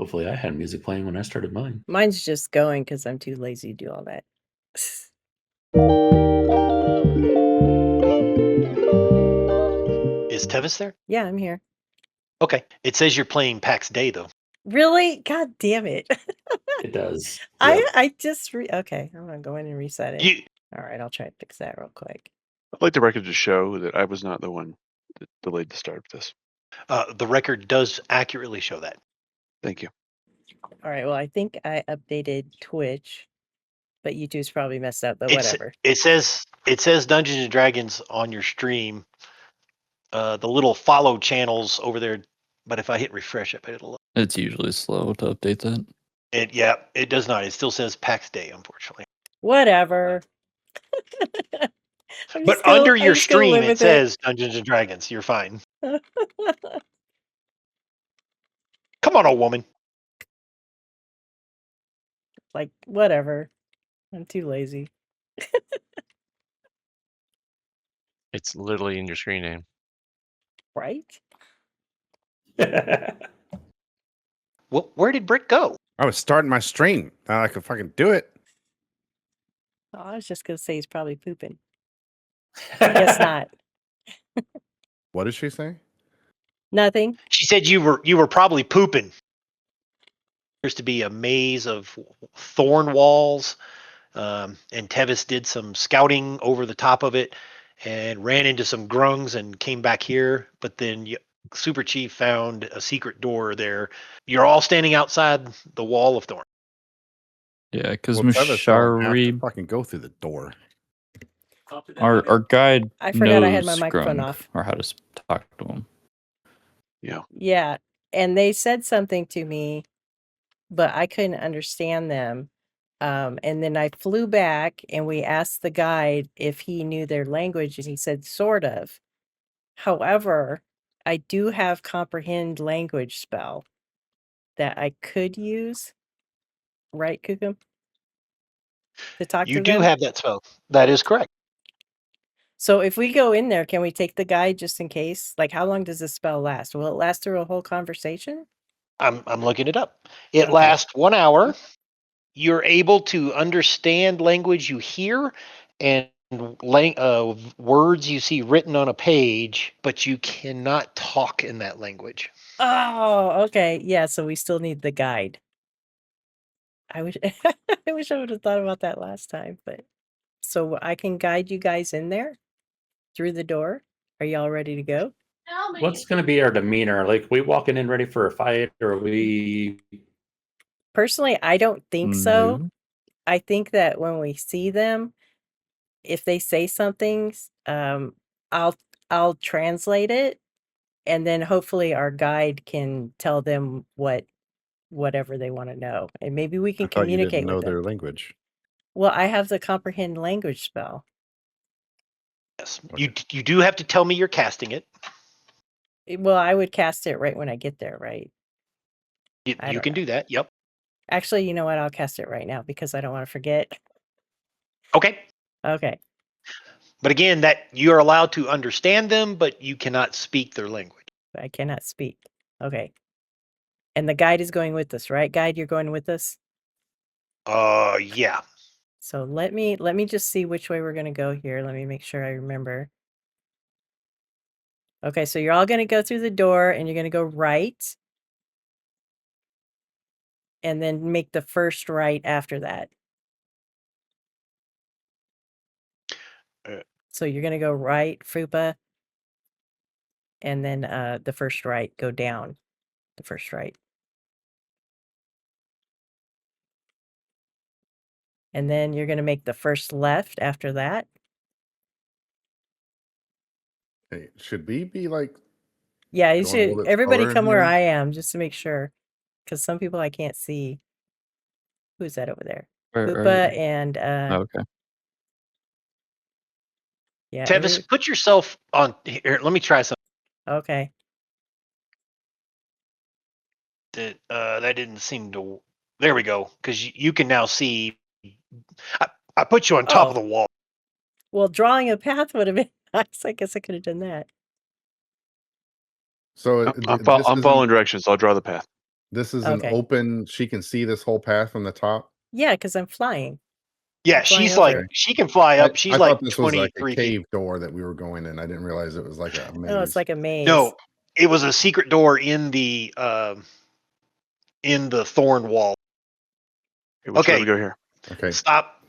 Hopefully I had music playing when I started mine. Mine's just going because I'm too lazy to do all that. Is Tevis there? Yeah, I'm here. Okay. It says you're playing PAX Day, though. Really? God damn it. It does. I just okay, I'm gonna go in and reset it. All right, I'll try to fix that real quick. I'd like the record to show that I was not the one that delayed the start of this. The record does accurately show that. Thank you. All right, well, I think I updated Twitch, but YouTube's probably messed up, but whatever. It says Dungeons and Dragons on your stream. The little follow channels over there, but if I hit refresh, I bet it'll. It's usually slow to update that. It does not. It still says PAX Day, unfortunately. Whatever. But under your stream, it says Dungeons and Dragons. You're fine. Come on, old woman. Like, whatever. I'm too lazy. It's literally in your screen name. Right? Well, where did Brick go? I was starting my stream. Now I could fucking do it. Oh, I was just gonna say he's probably pooping. I guess not. What did she say? Nothing. She said you were probably pooping. There's to be a maze of thorn walls, and Tevis did some scouting over the top of it and ran into some grungs and came back here. But then Super Chief found a secret door there. You're all standing outside the wall of thorn. Yeah, because Mashari fucking go through the door. Our guide. I forgot I had my knows microphone Grung, off. or how to talk to him. Yeah. Yeah, and they said something to me, but I couldn't understand them. And then I flew back and we asked the guide if he knew their language, and he said sort of. However, I do have comprehend language spell that I could use. Right, Kukum? To talk to You them? do have that spell. That is correct. So if we go in there, can we take the guide just in case? Like, how long does this spell last? Will it last through a whole conversation? I'm looking it up. It lasts 1 hour. You're able to understand language you hear and words you see written on a page, but you cannot talk in that language. Oh, okay. Yeah, so we still need the guide. I wish I wish I would have thought about that last time, but so I can guide you guys in there through the door. Are y'all ready to go? What's going to be our demeanor? Like, we walking in ready for a fight, or are we? Personally, I don't think so. I think that when we see them, if they say something, I'll translate it, and then hopefully our guide can tell them whatever they want to know, and maybe we can I thought you communicate didn't know with them. their language. Well, I have the comprehend language spell. Yes, you do have to tell me you're casting it. Well, I would cast it right when I get there, right? You can do that. Yep. Actually, you know what? I'll cast it right now because I don't want to forget. Okay. Okay. But again, that you're allowed to understand them, but you cannot speak their language. I cannot speak. Okay. And the guide is going with us, right? Guide, you're going with us? Yeah. So let me just see which way we're going to go here. Let me make sure I remember. Okay, so you're all going to go through the door and you're going to go right. And then make the first right after that. So you're going to go right, Fupa. And then the first right, go down. The first right. And then you're going to make the first left after that. Hey, should we be like? Yeah, you going a little should. bit Everybody slower in come where here? I am just to make sure. Because some people I can't see. Who's that over there? Where are Fupa you? and Okay. yeah. Tevis, put yourself on here. Let me try something. Okay. That didn't seem to. There we go. Because you can now see. I put you on top of the wall. Well, drawing a path would have been nice. I guess I could have done that. So I'm following directions. So I'll draw the path. This is Okay. an open. She can see this whole path from the top. Yeah, because I'm flying. Yeah, I'm flying she's over. like she can fly up. She's I like thought this was like a 23 feet. cave door that we were going in. I didn't realize it was like a maze. Oh, it's like a maze. No, it was a secret door in the thorn wall. Okay, which way Okay. do we go here? Okay. Stop.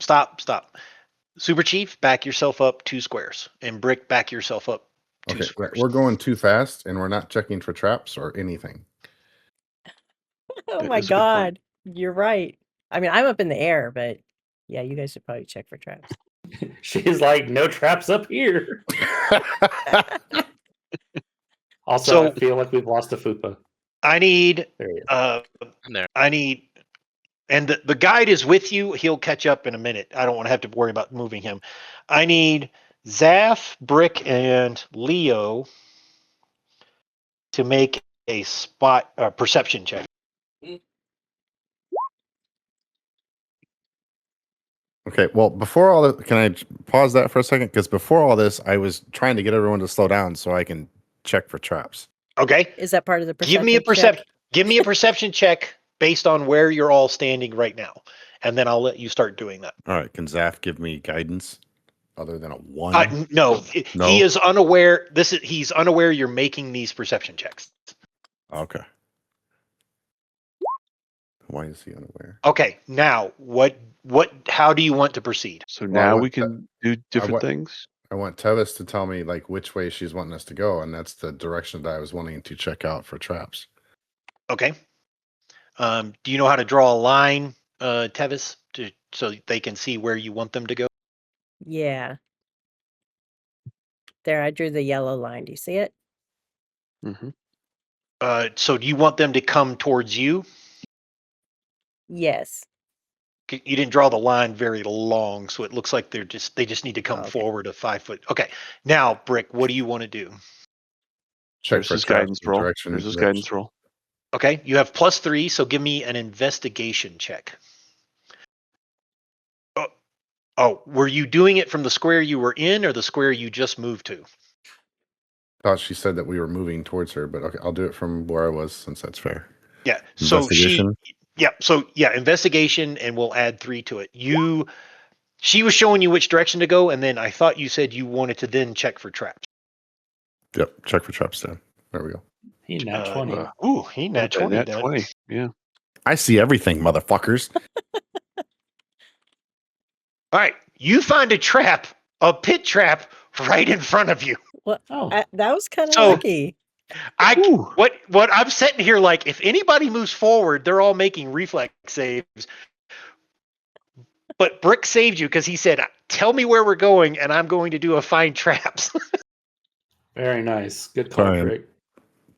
Super Chief, back yourself up 2 squares, and Brick, back yourself up 2 Okay. squares. We're going too fast, and we're not checking for traps or anything. Oh Yeah, my that's a good point. God. You're right. I mean, I'm up in the air, but yeah, you guys should probably check for traps. She's like, no traps up here. Also, So- I feel like we've lost a Fupa. I need There he is. I'm there. and the guide is with you. He'll catch up in a minute. I don't want to have to worry about moving him. I need Zaf, Brick, and Leo to make a perception check. Okay, well, before all that, can I pause that for a second? Because before all this, I was trying to get everyone to slow down so I can check for traps. Okay, Is that part of the perception give me a check? perception. Give me a perception check based on where you're all standing right now, and then I'll let you start doing that. All right, can Zaf give me guidance other than a 1? No, No? he is unaware. He's unaware you're making these perception checks. Okay. Why is he unaware? Okay, now how do you want to proceed? So Well, I now want we can do different want- things. I want Tevis to tell me like which way she's wanting us to go, and that's the direction that I was wanting to check out for traps. Okay. Do you know how to draw a line, Tevis, so they can see where you want them to go? Yeah. There, I drew the yellow line. Do you see it? Hmm. So do you want them to come towards you? Yes. You didn't draw the line very long, so it looks like they just need to come Okay. forward a 5 foot. Okay. Now, Brick, what do you want to do? Check There's for his traps guidance and roll. direction. There's his guidance roll. Okay, you have +3, so give me an investigation check. Oh, were you doing it from the square you were in or the square you just moved to? Thought she said that we were moving towards her, but okay, I'll do it from where I was since that's fair. Yeah. So Investigation? investigation, and we'll add 3 to it. She was showing you which direction to go, and then I thought you said you wanted to then check for traps. Yep, check for traps then. There we go. He nat 20. He nat 20. Nat did it. 20. Yeah. I see everything, motherfuckers. All right, you find a pit trap right in front of you. Well, Oh, that was kind of So- lucky. Ooh. What I'm sitting here like, if anybody moves forward, they're all making reflex saves. But Brick saved you because he said, "Tell me where we're going, and I'm going to do a find traps." very nice. Good call, Fine. Rick.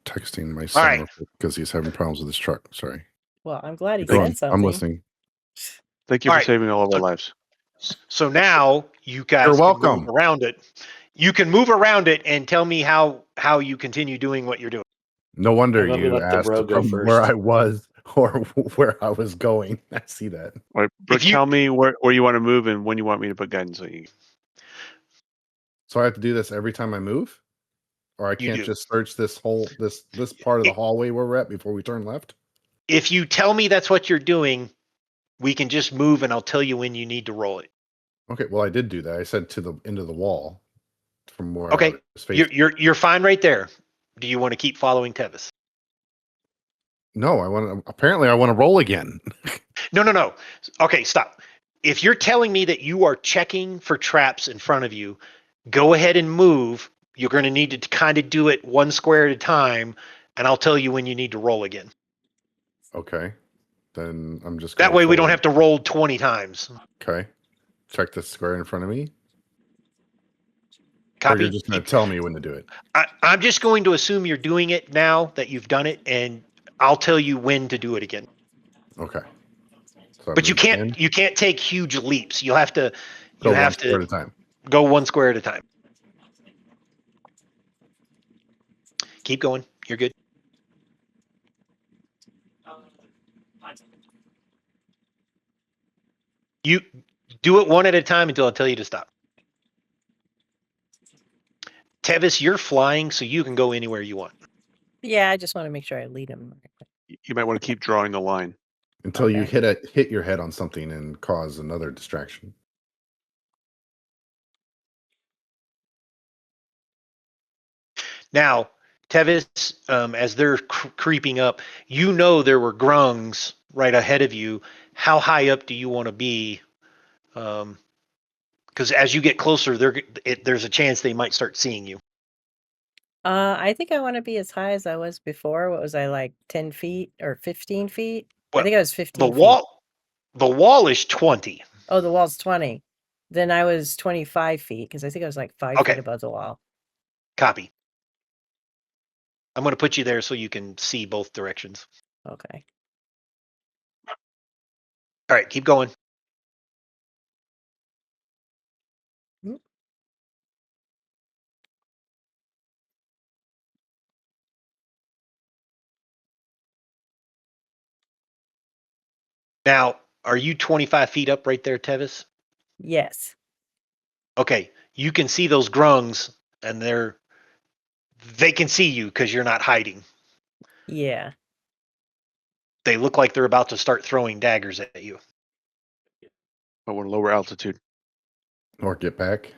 Texting my son right. because he's having problems with his truck. Sorry. Well, I'm glad he Go on. said something. I'm listening. Thank you All for right. saving all of our So- lives. So now you guys You're can welcome. move around it. You can move around it and tell me how you continue doing what you're doing. No wonder I love we you let the asked bro go from where first. I was or where I was going. I see that. All right, Brooke, you- tell me where you want to move and when you want me to put guidance on you. So I have to do this every time I move? Or I You can't do. just search this part of the hallway where we're at before we turn left? If you tell me that's what you're doing, we can just move, and I'll tell you when you need to roll it. Okay, well I did do that. I said to the end of the wall from where Okay, I was facing. You're fine right there. Do you want to keep following Tevis? No, I want to roll again. No. Okay, stop. If you're telling me that you are checking for traps in front of you, go ahead and move. You're going to need to kind of do it 1 square at a time, and I'll tell you when you need to roll again. Okay. Then I'm just That way we don't have to roll 20 times. Okay. Check the square in front of me. Or Copy? you're just going to tell me when to do it. I'm just going to assume you're doing it now that you've done it, and I'll tell you when to do it again. Okay. So I But you move in, can't take huge leaps. You have to go one square at a time. go 1 square at a time. Keep going. You're good. You do it 1 at a time until I tell you to stop. Tevis, you're flying, so you can go anywhere you want. Yeah, I just want to make sure I lead him. You might want to keep drawing the line. Until you Okay. hit your head on something and cause another distraction. Now, Tevis, as they're creeping up, you know there were grungs right ahead of you. How high up do you want to be? Because as you get closer, there's a chance they might start seeing you. I think I want to be as high as I was before. What was I like, 10 feet or 15 feet? I Well, think I was the 15 feet. the wall is 20. Oh, the wall's 20. Then I was 25 feet because I think I was like 5 Okay. feet above the wall. Copy. I'm going to put you there so you can see both directions. Okay. All right, keep going. Mm. Now, are you 25 feet up right there, Tevis? Yes. Okay, you can see those grungs, and they can see you because you're not hiding. Yeah. They look like they're about to start throwing daggers at you. I want lower altitude. Or get back.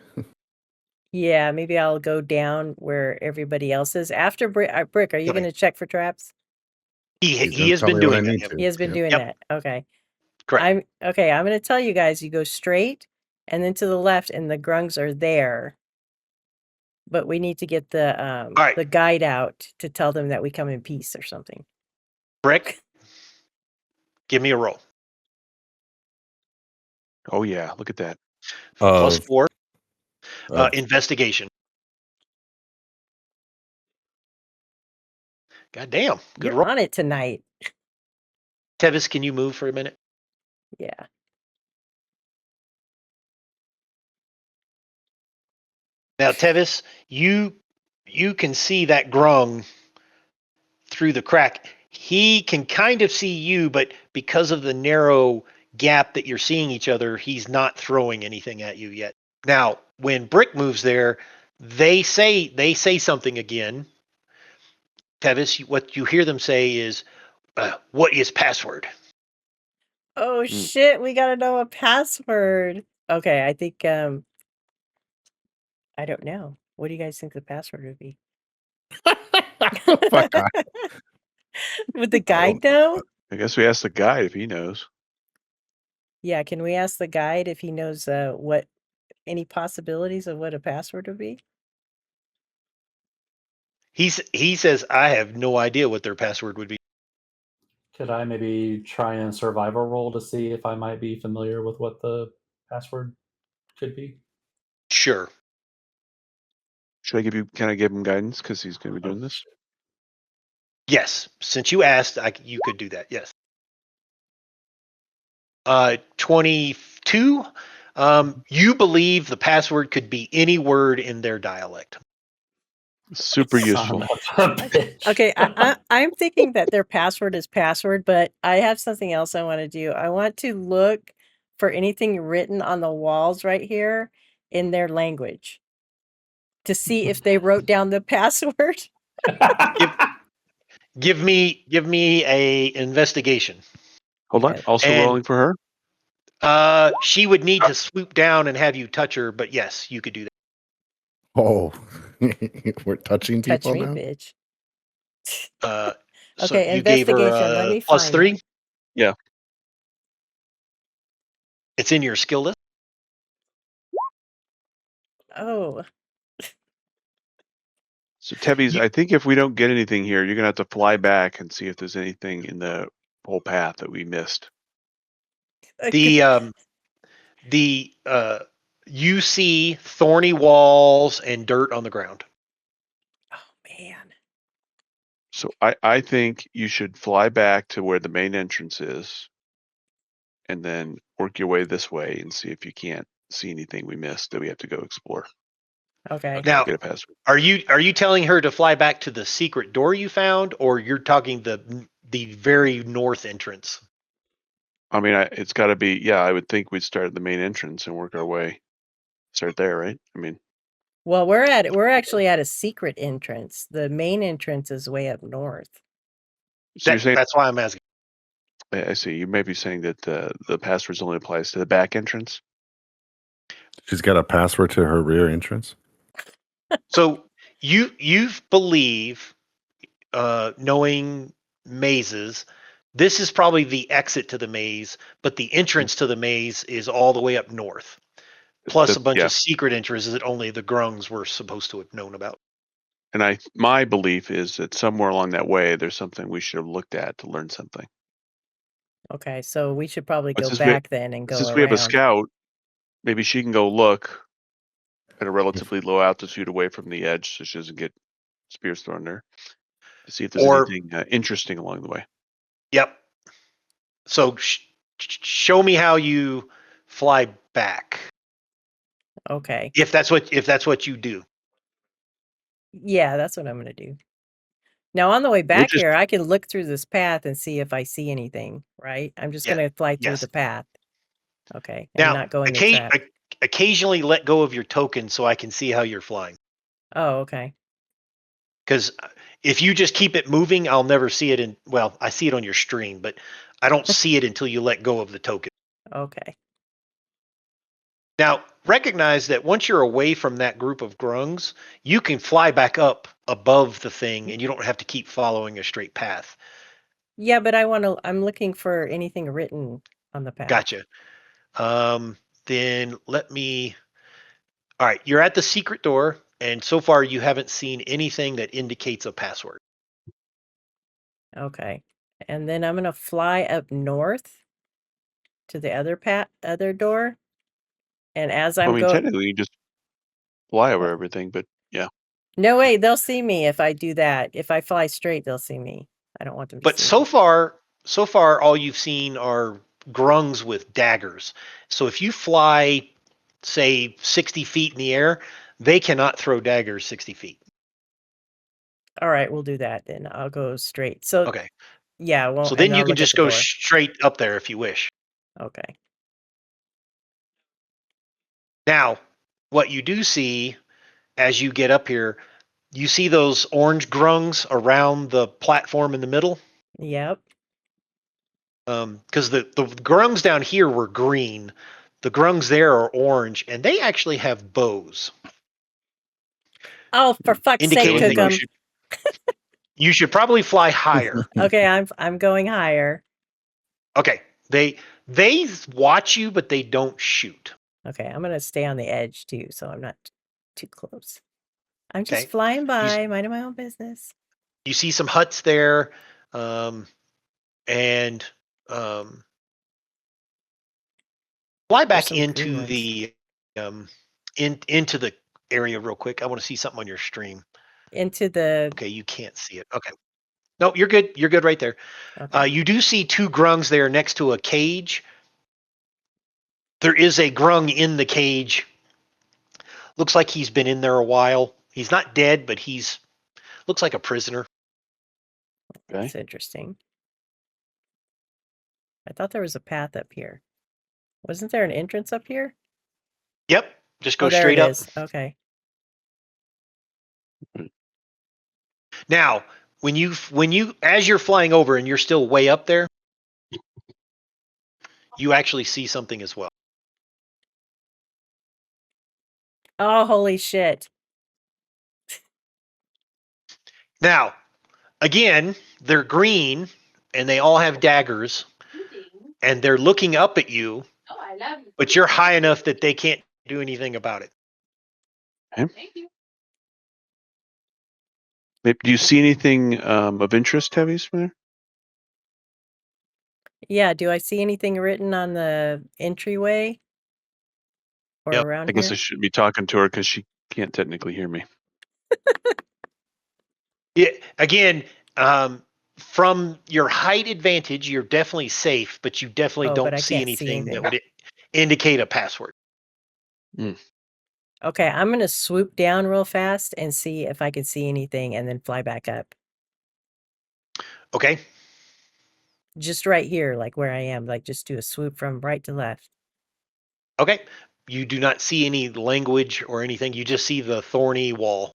Yeah. Maybe I'll go down where everybody else is. After Brick, are you Okay. going to check for traps? He gonna has tell been me when I doing that. need Yep. to. He has been Yep. doing Yep. that. Okay. Correct. I'm going to tell you guys, you go straight and then to the left and the grungs are there. But we need to get All right, the guide out to tell them that we come in peace or something. Brick, give me a roll. Oh yeah, look at that. Plus Of- 4. of- Investigation. God damn. Good You're roll. on it tonight. Tevis, can you move for a minute? Yeah. Now, Tevis, you can see that grung through the crack. He can kind of see you, but because of the narrow gap that you're seeing each other, he's not throwing anything at you yet. Now, when Brick moves there, they say something again. Tevis, what you hear them say is, "What is password?" Oh shit, we gotta know a password. Okay, I think I don't know. What do you guys think the password would be? Fuck, Would the I guide don't know. know? I guess we asked the guide if he knows. Yeah, can we ask the guide if he knows what any possibilities of what a password would be? He says, "I have no idea what their password would be." Could I maybe try and survival roll to see if I might be familiar with what the password could be? Sure. Can I give him guidance because he's going to be doing this? Yes. Since you asked, you could do that. Yes. 22. You believe the password could be any word in their dialect. Super Son useful. of a bitch. Okay, I'm thinking that their password is password, but I have something else I want to do. I want to look for anything written on the walls right here in their language to see if they wrote down the password. Give me a investigation. Hold on. Okay. Also And- rolling for her. She would need to swoop down and have you touch her, but yes, you could do that. Oh, we're touching Touch people me, now. bitch. So Okay, you gave her investigation. Let me plus find 3. it. Yeah. It's in your skill list. Oh, So Tevis, You- I think if we don't get anything here, you're going to have to fly back and see if there's anything in the whole path that we missed. The you see thorny walls and dirt on the ground. oh man. So I think you should fly back to where the main entrance is and then work your way this way and see if you can't see anything we missed that we have to go explore. Okay. Now, Get a password. are you telling her to fly back to the secret door you found, or you're talking the very north entrance? I mean, it's got to be, yeah, I would think we'd start at the main entrance and work our way. Start there, right? I mean, Well, we're actually at a secret entrance. The main entrance is way up north. So you're saying, That's why I'm asking. I see. You may be saying that the passwords only applies to the back entrance. She's got a password to her rear entrance. So you believe, knowing mazes, this is probably the exit to the maze, but the entrance to the maze is all the way up north. Plus a bunch Yeah. of secret entrances that only the Grungs were supposed to have known about. And my belief is that somewhere along that way, there's something we should have looked at to learn something. Okay, so we should probably But go back then and go since we have a around. scout, maybe she can go look at a relatively low altitude away from the edge, so she doesn't get spears thrown there, to see if there's Or- anything interesting along the way. Yep. So show me how you fly back, Okay. if that's what you do. Yeah, that's what I'm gonna do. Now on the way back just- here, I can look through this path and see if I see anything, right? I'm just Yeah, gonna fly through yes. the path. Okay. And Now, not go in the trap. occasionally let go of your token so I can see how you're flying. Oh, okay. Because if you just keep it moving, I'll never see it well, I see it on your stream, but I don't see it until you let go of the token. Okay. Now, recognize that once you're away from that group of grungs, you can fly back up above the thing and you don't have to keep following a straight path. Yeah, but I'm looking for anything written on the path. Gotcha. Then let me. All right, you're at the secret door, and so far you haven't seen anything that indicates a password. Okay. And then I'm gonna fly up north to the other door. And as I'm going, technically, you just fly over everything, but yeah. no way, they'll see me if I do that. If I fly straight, they'll see me. I don't want them to But see so me. far, all you've seen are grungs with daggers. So if you fly, say, 60 feet in the air, they cannot throw daggers 60 feet. All right, we'll do that then. I'll go straight. So Okay. yeah, well, So then and you I'll can look at just the go door. straight up there if you wish. Okay. Now, what you do see as you get up here, you see those orange grungs around the platform in the middle? Yep. Because the grungs down here were green. The grungs there are orange, and they actually have bows. Oh, for fuck's sake, Indicating that Cookum. you should probably fly higher. Okay, I'm going higher. Okay. They watch you, but they don't shoot. Okay, I'm gonna stay on the edge too, so I'm not too close. I'm just Okay. flying by, minding my own business. You see some huts there, and fly back some green into ones. the into the area real quick. I want to see something on your stream. Into the Okay, you can't see it. Okay. No, you're good. You're good right there. okay. You do see two grungs there next to a cage. There is a grung in the cage. Looks like he's been in there a while. He's not dead, but he's looks like a prisoner. That's interesting. I thought there was a path up here. Wasn't there an entrance up here? Yep. Just go Oh, there straight it up. is. Okay. Now, when you as you're flying over and you're still way up there, you actually see something as well. Oh, holy shit. Now, again, they're green and they all have daggers and they're looking up at you, but you're high enough that they can't do anything about it. Do you see anything of interest, Heavies, from there? Yeah, do I see anything written on the entryway? Or Yep. around I guess here? I should be talking to her because she can't technically hear me. Yeah, again, from your height advantage, you're definitely safe, but you definitely Oh, but don't I see can't see anything that anything. would indicate a password. Okay, I'm gonna swoop down real fast and see if I can see anything and then fly back up. Okay. Just right here, like where I am, like just do a swoop from right to left. Okay. You do not see any language or anything. You just see the thorny wall.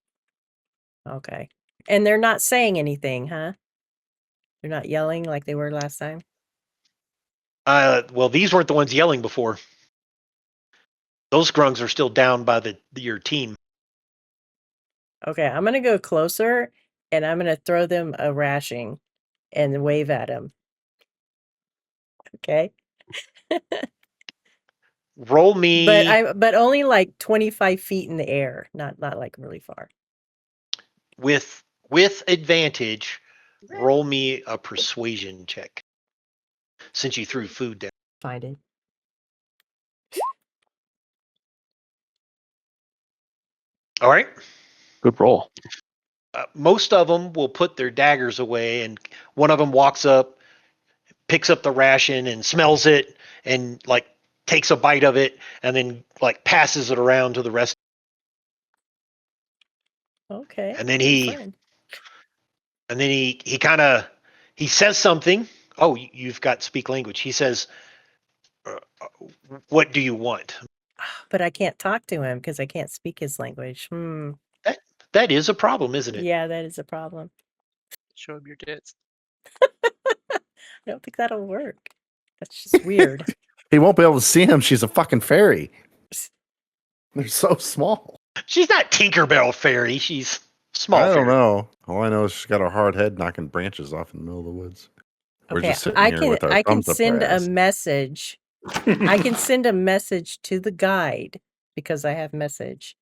Okay. And they're not saying anything, huh? They're not yelling like they were last time. Well, these weren't the ones yelling before. Those grungs are still down by your team. Okay, I'm gonna go closer and I'm gonna throw them a rashing and wave at them. Okay. Roll me But only like 25 feet in the air, not like really far. with advantage. Roll me a persuasion check. Since you threw food down. Find it. All right. Good roll. Most of them will put their daggers away, and one of them walks up, picks up the ration and smells it, and like takes a bite of it, and then like passes it around to the rest. Okay. And then fun. he kind of says something. Oh, you've got speak language. He says, "What do you want?" But I can't talk to him because I can't speak his language. That is a problem, isn't it? Yeah, that is a problem. Show him your tits. I don't think that'll work. That's just weird. He won't be able to see him. She's a fucking fairy. They're so small. She's not Tinkerbell fairy. She's small. I don't fairy. know. All I know is she's got a hard head knocking branches off in the middle of the woods. We're Okay, just sitting I here can with our I can thumbs up our send a ass. message. I can send a message to the guide because I have message.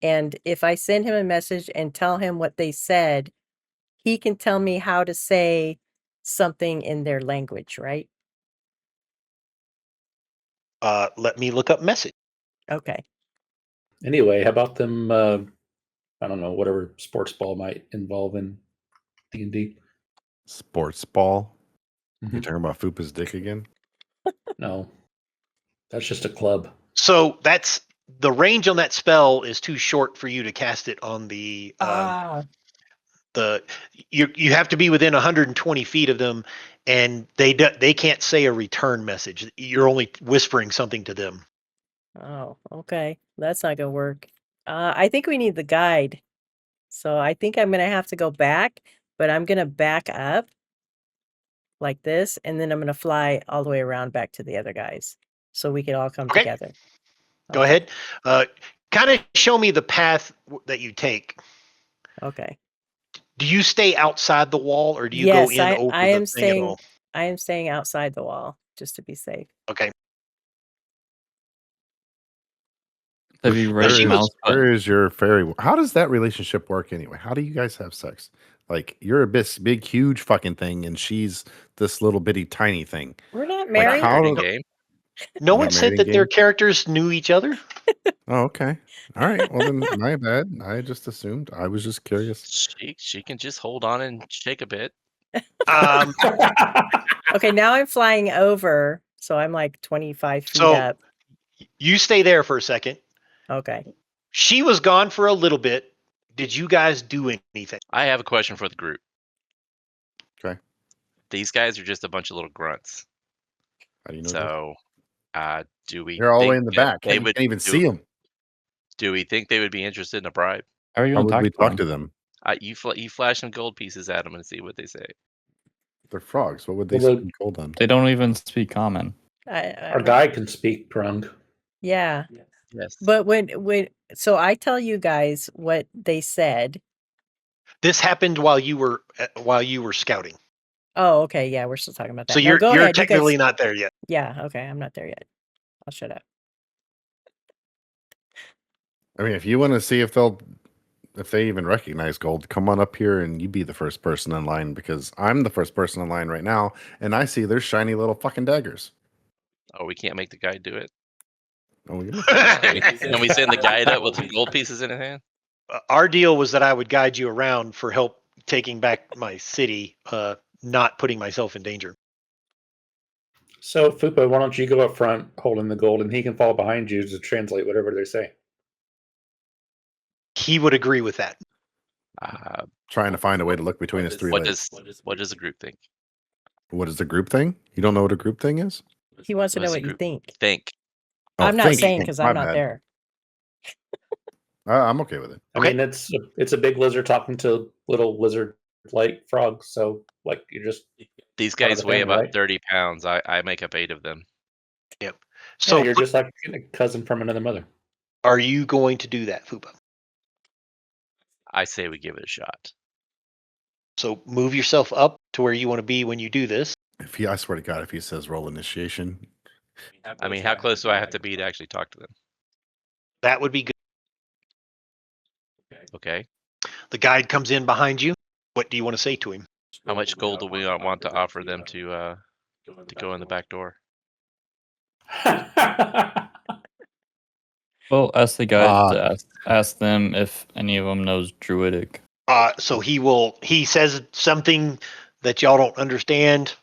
And if I send him a message and tell him what they said, he can tell me how to say something in their language, right? Let me look up message. Okay. Anyway, how about them? I don't know, whatever sports ball might involve in D&D. Sports ball. Mhm. You're talking about Fupa's dick again? No, that's just a club. So that's the range on that spell is too short for you to cast it on the you have to be within 120 feet of them, and they can't say a return message. You're only whispering something to them. Oh, okay. That's not gonna work. I think we need the guide. So I think I'm gonna have to go back, but I'm gonna back up like this, and then I'm gonna fly all the way around back to the other guys, so we can all come Okay. together. Go Okay. ahead. Kind of show me the path that you take. Okay. Do you stay outside the wall, or do you Yes, go in over I the am thing at all? I am staying outside the wall just to be safe. Okay. Have you read she your was- mouse button? Where is your fairy? How does that relationship work anyway? How do you guys have sex? Like you're a big, huge fucking thing, and she's this little bitty tiny thing. We're not Like, married. how Married do- game. No Not one married said in that their game? characters knew each other. Oh, okay. All right. Well, then my bad. I just assumed. I was just curious. She can just hold on and shake a bit. Um, Okay, now I'm flying over, so I'm like 25 feet So- up. you stay there for a second. Okay. She was gone for a little bit. Did you guys do anything? I have a question for the group. Okay. These guys are just a bunch of little grunts. How do you know that? So, do we? They're all the way think in the that back. They You would can't even do- see them. Do we think they would be interested in a bribe? How are you How going would we to talk talk to to them? them? You flash some gold pieces at them and see what they say. They're frogs. What would they Well, spend gold on? They don't even speak common. I Our guide can speak drunk. Yeah. Yes. But so I tell you guys what they said. This happened while you were scouting. Oh, okay. Yeah, we're still talking about that. So No, you're go ahead. You technically guys. not there yet. Yeah, okay. I'm not there yet. I'll shut up. I mean, if you want to see if they even recognize gold, come on up here and you be the first person in line because I'm the first person in line right now, and I see their shiny little fucking daggers. Oh, we can't make the guy do it. Oh, you Can we send the guide up with some gold pieces in his hand? Our deal was that I would guide you around for help taking back my city, not putting myself in danger. So, Fupa, why don't you go up front holding the gold, and he can follow behind you to translate whatever they say. He would agree with that. trying to find a way to look between his three What legs. does the group think? What is the group thing? You don't know what a group thing is? He wants to What know is what the you group think. Think. Oh, I'm not think. saying because My I'm not bad. there. I'm okay with it. I Okay. mean, it's a big lizard talking to little lizard like frogs, so like you're just These part of guys the weigh family, about right? 30 pounds. I make up 8 of them. Yep. So So you're just like a cousin from another mother. are you going to do that, Fupa? I say we give it a shot. So move yourself up to where you want to be when you do this. I swear to God, if he says roll initiation, I mean, how close do I have to be to actually talk to them? That would be good. Okay. The guide comes in behind you. What do you want to say to him? How much gold do we want to offer them to go in the back door? Well, ask the guy Ah. to ask them if any of them knows Druidic. So he says something that y'all don't understand.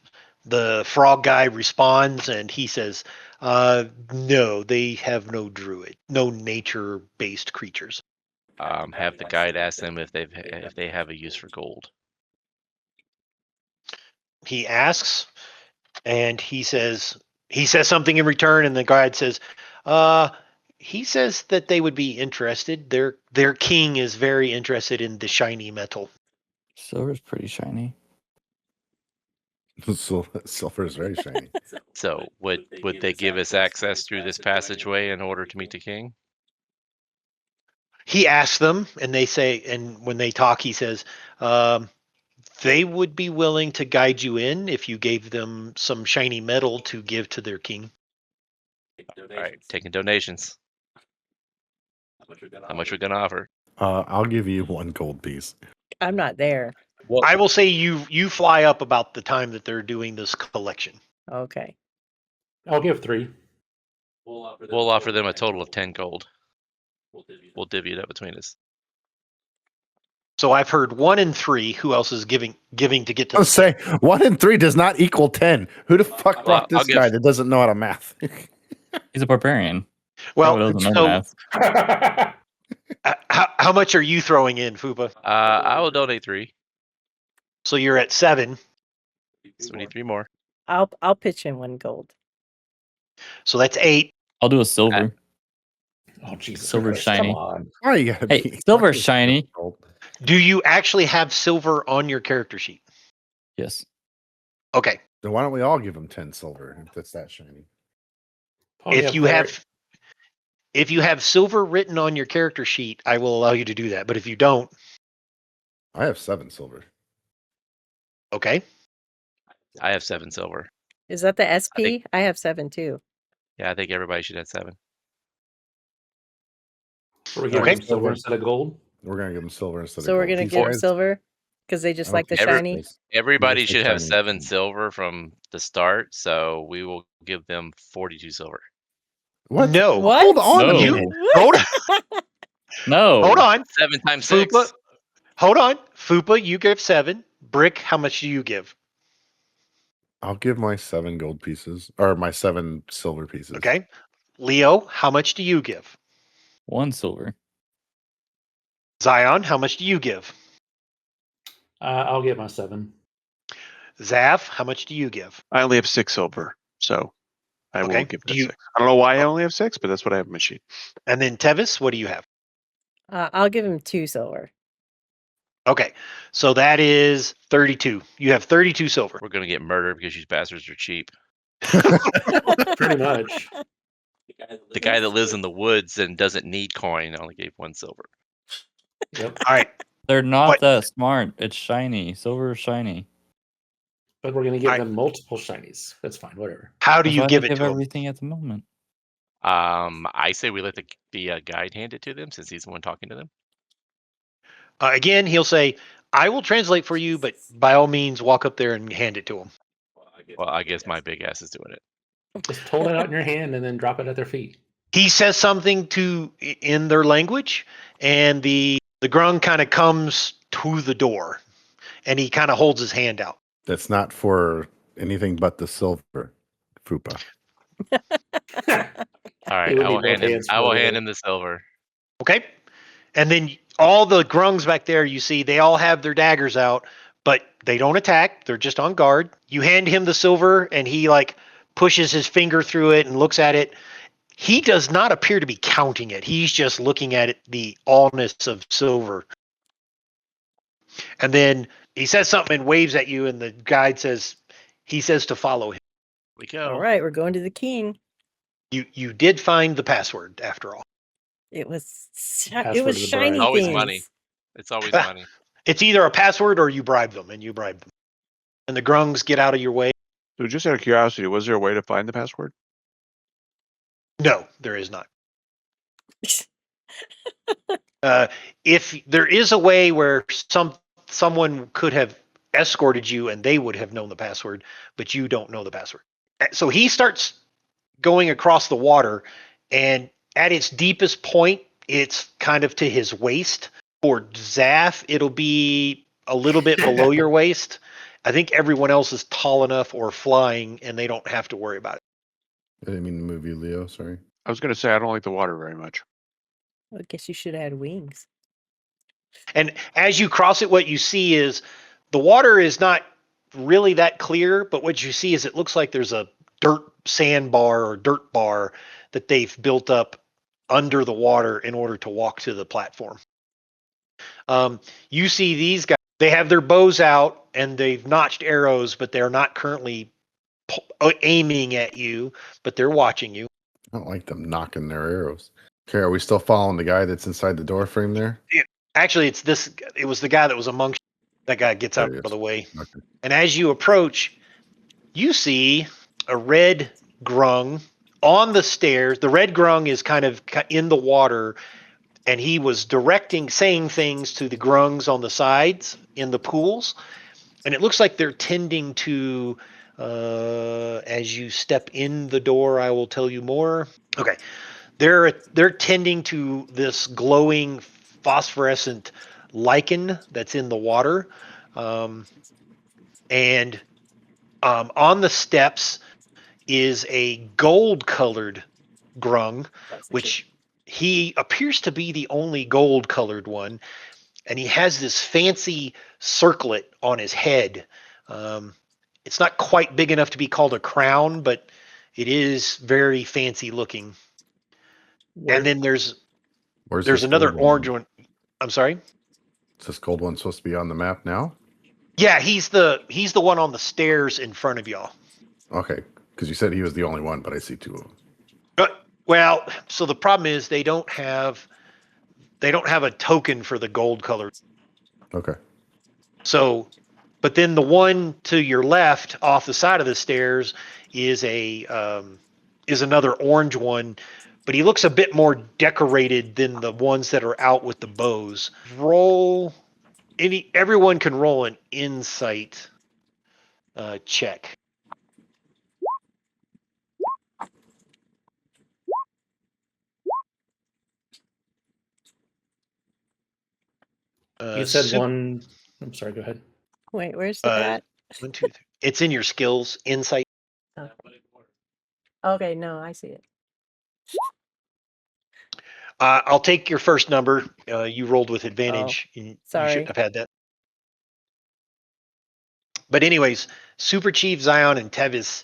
The frog guy responds and he says, no, they have no druid, no nature-based creatures. Have the guide ask them if they have a use for gold. He asks and he says something in return, and the guide says, he says that they would be interested. Their king is very interested in the shiny metal. Silver's pretty shiny. silver is very shiny. So would they give us access through this passageway in order to meet the king? He asks them, and they say, and when they talk, he says, they would be willing to guide you in if you gave them some shiny metal to give to their king. All right, taking donations. How much we're gonna offer? I'll give you 1 gold piece. I'm not there. Well, I will say you fly up about the time that they're doing this collection. Okay. I'll give 3. we'll offer them a total of 10 gold. We'll divvy it up between us. So I've heard 1 and 3. Who else is giving to get to I'll the say 1 and 3 does not equal 10. Who the fuck brought I'll this give- guy that doesn't know how to math? He's a barbarian. Well, Probably doesn't know so math. how much are you throwing in, Fupa? I will donate 3. So you're at 7. So we need 3 more. I'll pitch in 1 gold. So that's 8. I'll do a silver. Oh Jesus! Silver's Christ, shiny. Come on. Why you gotta Hey, be silver's fucking shiny. gold? Do you actually have silver on your character sheet? Yes. Okay. Then why don't we all give him 10 silver if it's that shiny? Oh, if yeah, you there- have silver written on your character sheet, I will allow you to do that. But if you don't, I have 7 silver. okay. I have 7 silver. Is that the SP? think- I have 7 too. Yeah, I think everybody should have 7. Should we give Okay. him silver instead of gold? We're gonna give him silver instead So of we're gold. gonna These give them guys- silver because they I just don't like the think shiny. these- Everybody Just should the have shiny. 7 silver from the start, so we will give them 42 silver. What? No. What? Hold on No. a You minute. hold on. No. Hold on. 7 times 6. Fupa. Hold on. Fupa, you give 7. Brick, how much do you give? I'll give my 7 gold pieces or my 7 silver pieces. Okay. Leo, how much do you give? 1 silver. Zion, how much do you give? I'll get my 7. Zav, how much do you give? I only have 6 silver, so I Okay. will give Do that you- 6. I don't know why I only have 6, but that's what I have in my sheet. And then Tevis, what do you have? I'll give him 2 silver. Okay. So that is 32. You have 32 silver. We're going to get murdered because you bastards are cheap. Pretty much. The guy that lives in the woods and doesn't need coin only gave 1 silver. Yep. All right. They're not What? that smart. It's shiny. Silver is shiny. But we're gonna give Alright. them multiple shinies. That's fine. Whatever. How do That's you why give they it to him? everything at the moment. I say we let the guide hand it to them since he's the one talking to them. Again, he'll say, I will translate for you, but by all means, walk up there and hand it to him. Well, I guess my big ass is doing it. Just hold it out in your hand and then drop it at their feet. He says something in their language, and the grung kind of comes to the door, and he kind of holds his hand out. That's not for anything but the silver, Fupa. All right, would I will need hand both him. hands I will for hand it. him the silver. Okay? And then all the grungs back there, you see, they all have their daggers out, but they don't attack. They're just on guard. You hand him the silver, and he like pushes his finger through it and looks at it. He does not appear to be counting it. He's just looking at it, the allness of silver. And then He says something and waves at you, and the guide says he says to follow him. We go. All right, we're going to the king. You did find the password after all. It was Password to the shiny bribe. Always things. money. It's always money. It's either a password or you bribe them, and you bribe them. And the grungs get out of your way. So just out of curiosity, was there a way to find the password? No, there is not. If there is a way where someone could have escorted you and they would have known the password, but you don't know the password. So he starts going across the water, and at its deepest point, it's kind of to his waist. For Zaf, it'll be a little bit below your waist. I think everyone else is tall enough or flying, and they don't have to worry about it. I didn't mean to move you, Leo. Sorry. I was going to say I don't like the water very much. I guess you should have had wings. And as you cross it, what you see is the water is not really that clear, but what you see is it looks like there's a dirt sandbar or dirt bar that they've built up under the water in order to walk to the platform. You see these guys, they have their bows out and they've notched arrows, but they're not currently aiming at you, but they're watching you. I don't like them knocking their arrows. Okay, are we still following the guy that's inside the door frame there? Actually, it was the guy that was amongst. That guy gets There out he of is. the way. Okay. And as you approach, you see a red grung on the stairs. The red grung is kind of in the water, and he was saying things to the grungs on the sides in the pools. And it looks like they're tending to, as you step in the door, I will tell you more. Okay. They're tending to this glowing phosphorescent lichen that's in the water. And on the steps is a gold-colored grung, which he appears to be the only gold-colored one. And he has this fancy circlet on his head. It's not quite big enough to be called a crown, but it is very fancy looking. And then there's Where's this another gold orange one. I'm sorry? Is this gold one supposed to be on the map now? Yeah, he's the one on the stairs in front of y'all. Okay, because you said he was the only one, but I see two of them. Well, so the problem is they don't have a token for the gold color. Okay. So, but then the one to your left off the side of the stairs is another orange one, but he looks a bit more decorated than the ones that are out with the bows. Everyone can roll an insight check. You said one. I'm sorry. Go ahead. Wait, where's the bat? 1, 2, 3. It's in your skills insight. Oh. Okay, no, I see it. I'll take your first number. You rolled with advantage. You sorry. shouldn't have had that. But anyways, Super Chief Zion and Tevis,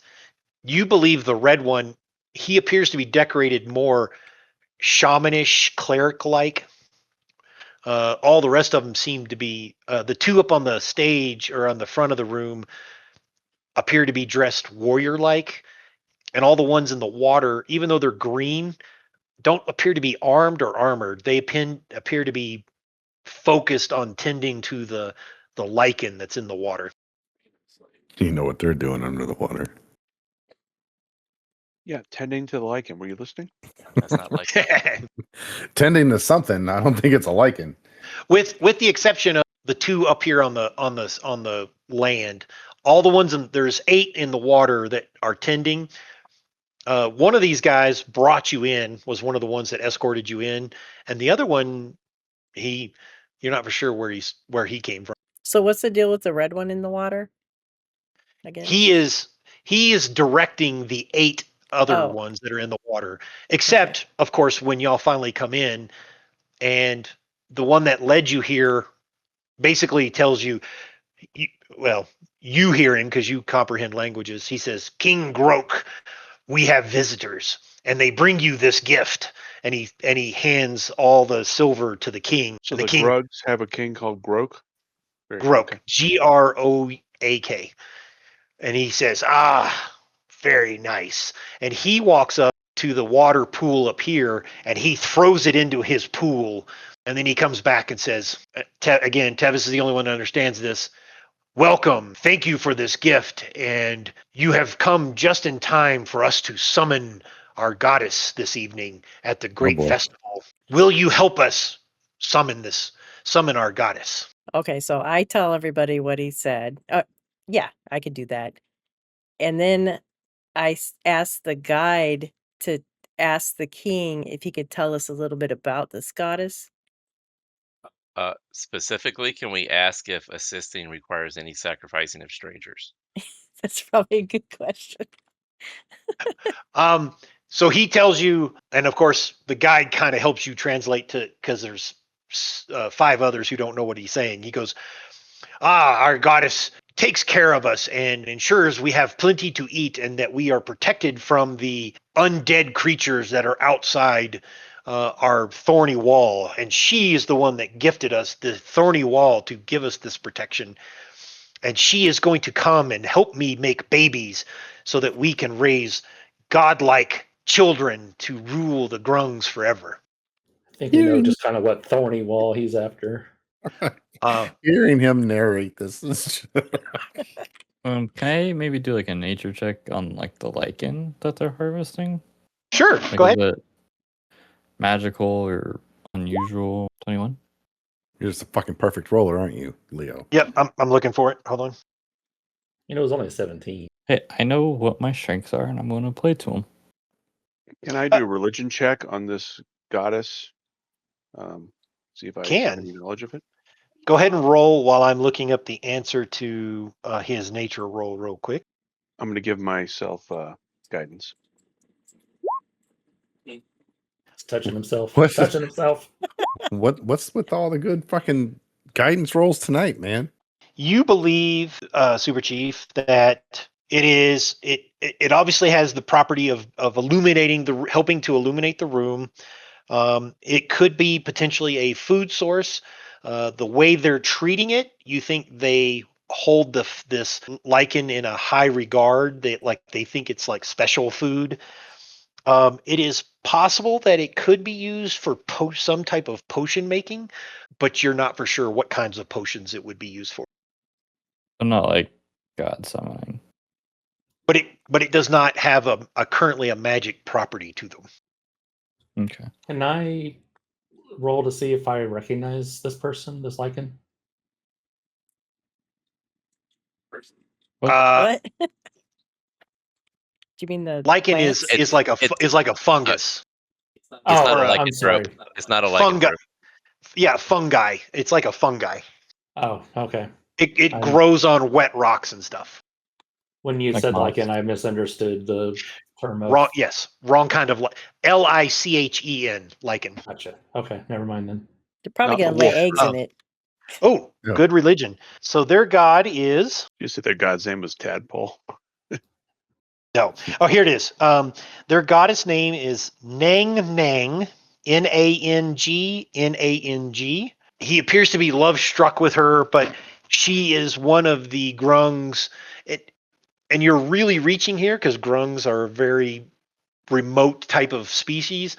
you believe the red one, he appears to be decorated more shamanish, cleric-like. All the rest of them seem to be, the two up on the stage or on the front of the room appear to be dressed warrior-like. And all the ones in the water, even though they're green, don't appear to be armed or armored. They appear to be focused on tending to the lichen that's in the water. You know what they're doing under the water. Yeah, tending to the lichen. Were you listening? That's not like Tending to something. I don't think it's a lichen. with the exception of the two up here on the land. All the ones there's 8 in the water that are tending. One of these guys brought you in, was one of the ones that escorted you in, and the other one, you're not for sure where he came from. So what's the deal with the red one in the water? Again? He is directing the 8 other ones that are in the water, except of course when y'all finally come in, and the one that led you here basically tells you, you hear him because you comprehend languages. He says, "King Grok, we have visitors, and they bring you this gift." And he hands all the silver to the king. So the the king, Grugs have a king called Grok? Groak, Groak. And he says, very nice. And he walks up to the water pool up here and he throws it into his pool. And then he comes back and says, again, Tevis is the only one that understands this. Welcome. Thank you for this gift. And you have come just in time for us to summon our goddess this evening at the great boy. festival. Will you help us summon our goddess? Okay, so I tell everybody what he said. Yeah, I could do that. And then I asked the guide to ask the king if he could tell us a little bit about this goddess. Specifically, can we ask if assisting requires any sacrificing of strangers? That's probably a good question. So he tells you, and of course the guide kind of helps you translate to, because there's 5 others who don't know what he's saying. He goes, our goddess takes care of us and ensures we have plenty to eat and that we are protected from the undead creatures that are outside our thorny wall. And she is the one that gifted us the thorny wall to give us this protection. And she is going to come and help me make babies so that we can raise godlike children to rule the Grungs forever. I think you know just kind of what thorny wall he's after. Hearing him narrate this is Can I maybe do like a nature check on like the lichen that they're harvesting? Sure, Like, go ahead. is it magical or unusual? 21. you're just a fucking perfect roller, aren't you, Leo? Yep, I'm looking for it. Hold on. You know, it was only 17. Hey, I know what my strengths are, and I'm going to play to them. Can I do a religion check on this goddess? See if I have any knowledge of it. Go ahead and roll while I'm looking up the answer to his nature roll real quick. I'm going to give myself guidance. He's touching himself. What's touching himself. What's with all the good fucking guidance rolls tonight, man? You believe, Super Chief, that it obviously has the property of illuminating helping to illuminate the room. It could be potentially a food source. The way they're treating it, you think they hold this lichen in a high regard. They think it's like special food. It is possible that it could be used for some type of potion making, but you're not for sure what kinds of potions it would be used for. I'm not like god summoning. But it does not have currently a magic property to them. Okay. Can I roll to see if I recognize this person, this lichen? What? Do you mean the Lichen plants? is like a fungus. It's not a I'm lichen sorry. growth. It's not a lichen Fungi. growth. Yeah, fungi. It's like a fungi. Oh, okay. It I'm- grows on wet rocks and stuff. When you Like said moths. lichen, I misunderstood the term of... Wrong. Yes, wrong kind of lichen. Lichen. Gotcha. Okay, never mind then. They're probably Not the going to lay wolf. eggs in it. Oh, Yeah. good religion. So their god is You said their god's name was Tadpole. no. Oh, here it is. Their goddess name is Nang, Nang. He appears to be love struck with her, but she is one of the Grungs. And you're really reaching here because Grungs are a very remote type of species.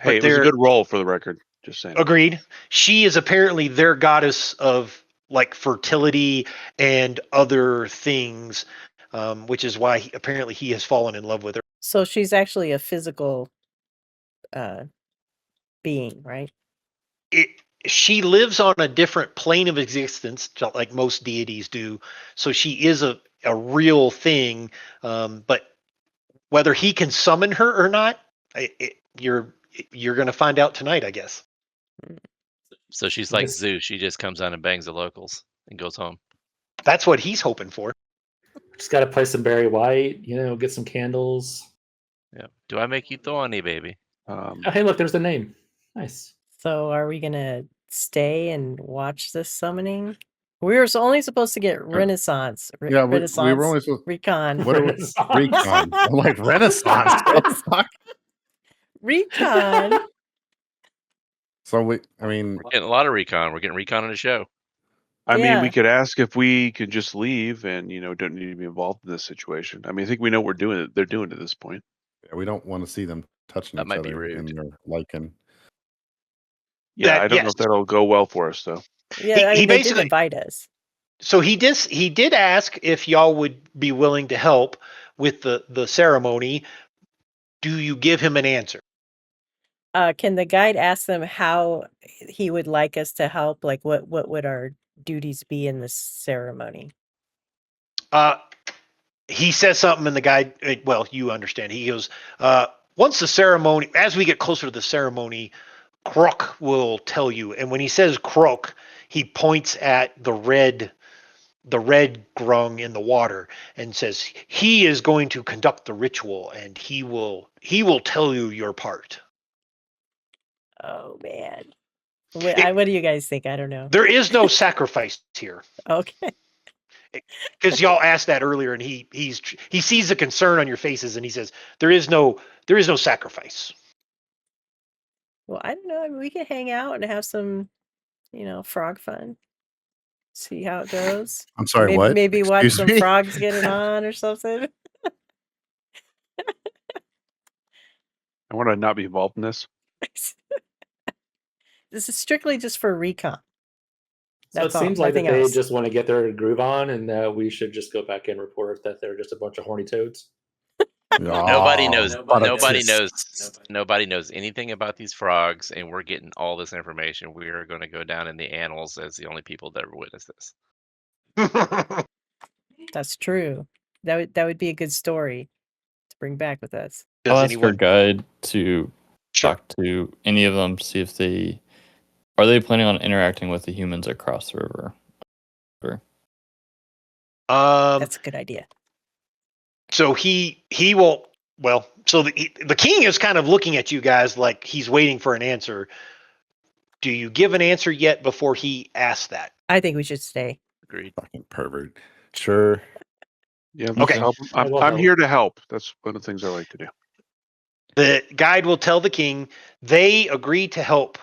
Hey, it was a good roll for the record. Just saying. Agreed. She is apparently their goddess of like fertility and other things, which is why apparently he has fallen in love with her. So she's actually a physical being, right? She lives on a different plane of existence, like most deities do. So she is a real thing. But whether he can summon her or not, you're going to find out tonight, I guess. So she's like Yes. Zeus. She just comes on and bangs the locals and goes home. That's what he's hoping for. Just got to play some Barry White, get some candles. Yeah. Do I make you thorny, baby? Oh, hey, look, there's the name. Nice. So are we going to stay and watch this summoning? We were only supposed to get Renaissance. Yeah, we Renaissance were only supposed. Recon. What are we? Recon. I'm like Renaissance. What the fuck? Recon. So I mean, We're getting a lot of recon. We're getting recon on the show. I mean, Yeah. we could ask if we could just leave and, don't need to be involved in this situation. I mean, I think we know what they're doing at this point. Yeah, we don't want to see them touching That each might be other in rude. their lichen. Yeah, That- I don't know yes. if that'll go well for us, though. Yeah, I he mean, they did basically- invite us. So he did ask if y'all would be willing to help with the ceremony. Do you give him an answer? Can the guide ask them how he would like us to help? Like, what would our duties be in this ceremony? He says something in the guide. Well, you understand. He goes, once the ceremony, as we get closer to the ceremony, Croak will tell you. And when he says Croak, he points at the red grung in the water and says he is going to conduct the ritual, and he will tell you your part. Oh man, what do you guys think? I don't know. There is no sacrifice here. Okay. Because y'all asked that earlier, and he sees the concern on your faces, and he says there is no sacrifice. Well, I don't know. I mean, we could hang out and have some, frog fun. See how it goes. I'm sorry, maybe, what? Maybe watch Excuse some me? frogs get it on or something. I want to not be involved in this. This is strictly just for recon. So it That's all, seems like that nothing they else. just want to get their groove on, and that we should just go back and report that they're just a bunch of horny toads. Nobody Oh, knows. but Nobody it's- knows. Nobody knows anything about these frogs, and we're getting all this information. We are going to go down in the annals as the only people that ever witnessed this. That's true. That would be a good story to bring back with us. Does I'll ask our anyone? guide to Sure. talk to any of them, see if they are planning on interacting with the humans across the river. That's a good idea. So he will. Well, so the king is kind of looking at you guys like he's waiting for an answer. Do you give an answer yet before he asks that? I think we should stay. Agreed. Fucking pervert. Sure. Yeah, Okay. let's help 'em. I will I'm help. here to help. That's one of the things I like to do. The guide will tell the king they agree to help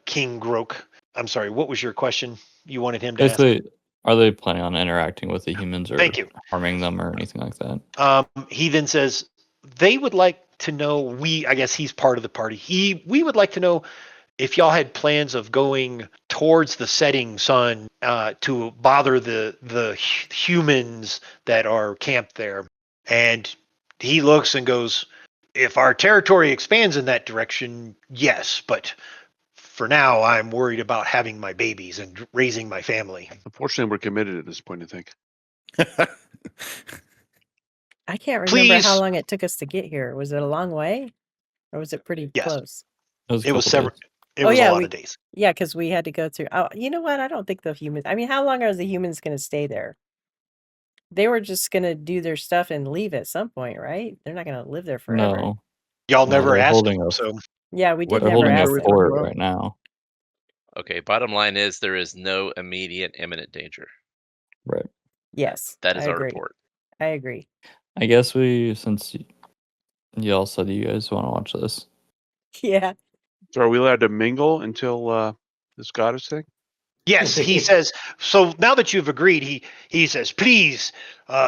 King Grok. I'm sorry, what was your question? You wanted him to ask? Basically, are they planning on interacting with the humans or Thank you. harming them or anything like that? He then says they would like to know. I guess he's part of the party. We would like to know if y'all had plans of going towards the setting sun to bother the humans that are camped there. And he looks and goes, if our territory expands in that direction, yes, but for now I'm worried about having my babies and raising my family. Unfortunately, we're committed at this point, I think. I can't remember how Please. long it took us to get here. Was it a long way, or was it pretty Yes. close? It was, a It was couple several. days. It Oh, was yeah, a lot of days. Yeah, because we had to go through. Oh, you know what? I don't think the humans. I mean, how long are the humans going to stay there? They were just going to do their stuff and leave at some point, right? They're not going to live there forever. No, Y'all No, never they're asked holding him, a- so Yeah, we What did they're never holding a ask we them. talking fort about? right now. Okay. Bottom line is there is no immediate imminent danger. Right. Yes, That is I our agree. report. I agree. I guess since y'all said you guys want to watch this. Yeah. So are we allowed to mingle until this goddess thing? yes, he says. So now that you've agreed, he says, please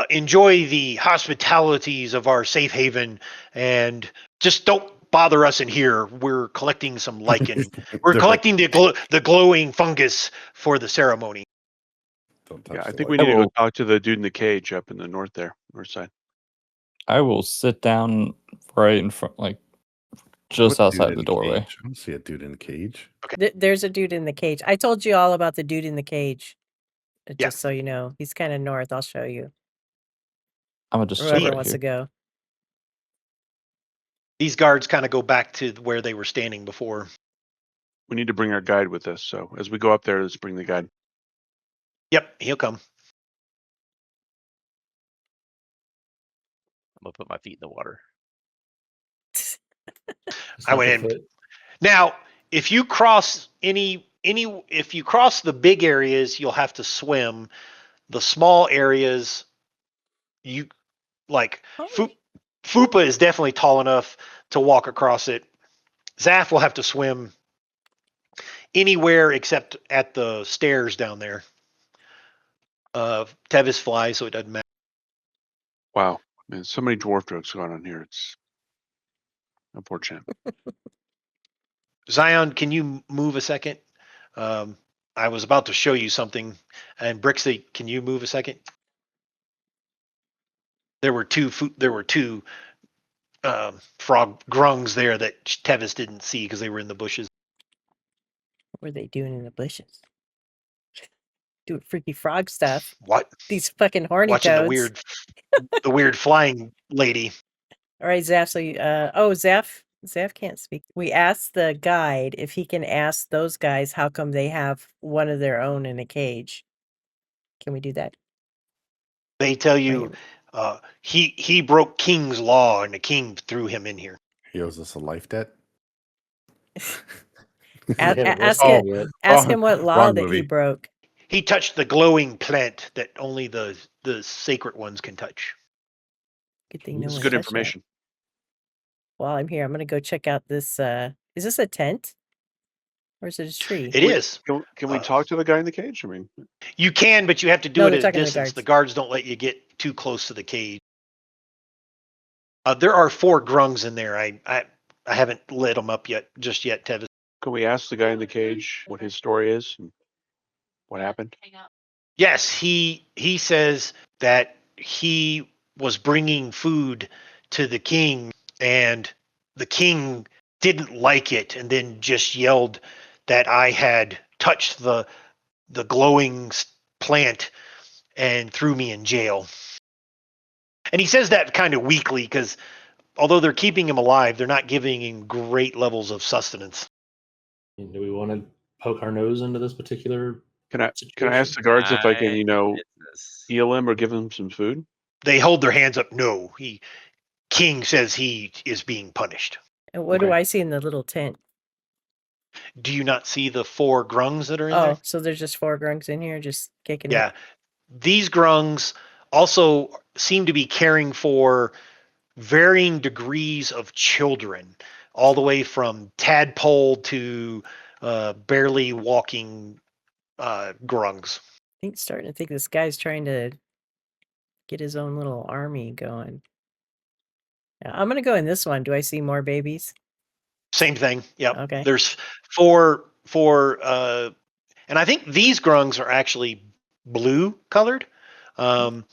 enjoy the hospitalities of our safe haven, and just don't bother us in here. We're collecting some lichen. We're They're collecting the glowing fungus for the ceremony. Don't touch Yeah, I the think we light. need to go will- talk to the dude in the cage up in the north side. I will sit down right in front, like just What dude outside in the a doorway. cage? I don't see a dude in a cage. There's a dude in the cage. I told you all about the dude in the cage. Yeah. Just so you know, he's kind of north. I'll show you. I'm gonna just sit Whoever right wants here. to go. These guards kind of go back to where they were standing before. We need to bring our guide with us. So as we go up there, let's bring the guide. Yep, he'll come. I'm gonna put my feet in the water. I went in. Now, if you cross if you cross the big areas, you'll have to swim. The small areas, you like Oh. Fupa is definitely tall enough to walk across it. Zaf will have to swim anywhere except at the stairs down there. Tevis flies, so it doesn't matter. Wow, man, so many dwarf jokes going on here. It's unfortunate. Zion, can you move a second? I was about to show you something. And Brixie, can you move a second? There were two frog grungs there that Tevis didn't see because they were in the bushes. What were they doing in the bushes? Doing freaky frog stuff. What? These fucking horny Watching toads. the weird flying lady. All right, Zeph. So, Zeph can't speak. We asked the guide if he can ask those guys how come they have one of their own in a cage. Can we do that? They tell Or you he broke King's law and the king threw him in here. He owes us a life debt. Ask Oh, ask him what law wrong that he movie. broke. He touched the glowing plant that only the sacred ones can touch. Good thing no This one is good touched that. information. While I'm here, I'm gonna go check out this. Is this a tent? Or is it a tree? It is. Can we talk to the guy in the cage? I mean, You can, but you have to do No, it they're at a talking to the distance. The guards. guards don't let you get too close to the cage. There are 4 grungs in there. I haven't lit them up yet, Tevis. can we ask the guy in the cage what his story is and what happened? Yes, he says that he was bringing food to the king, and the king didn't like it, and then just yelled that I had touched the glowing plant and threw me in jail. And he says that kind of weakly because although they're keeping him alive, they're not giving him great levels of sustenance. Do we want to poke our nose into this particular Can I situation? ask the guards if I can, Business. heal him or give him some food? They hold their hands up. No, King says he is being punished. And what do Okay. I see in the little tent? Do you not see the 4 grungs that are in Oh, there? so there's just 4 grunks in here just kicking Yeah. it. These grungs also seem to be caring for varying degrees of children, all the way from tadpole to barely walking grungs. Starting to think this guy's trying to get his own little army going. Yeah, I'm gonna go in this one. Do I see more babies? Same thing. Yep. Okay. There's four, and I think these grungs are actually blue colored. And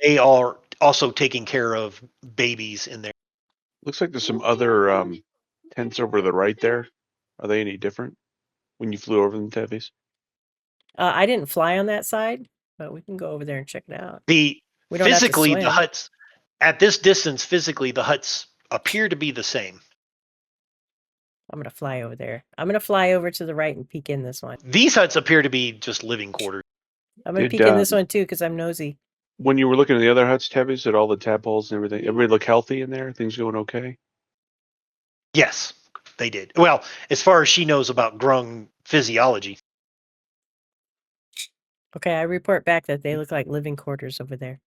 they are also taking care of babies in there. Looks like there's some other tents over to the right there. Are they any different when you flew over them, Tevis? I didn't fly on that side, but we can go over there and check it out. The We don't have to physically the swim. huts at this distance, physically the huts appear to be the same. I'm gonna fly over there. I'm gonna fly over to the right and peek in this one. These huts appear to be just living quarters. I'm gonna Did, peek in this one too because I'm nosy. When you were looking at the other huts, Tevis, at all the tadpoles and everything, everybody look healthy in there? Things going okay? Yes, they did. Well, as far as she knows about grung physiology. Okay, I report back that they look like living quarters over there.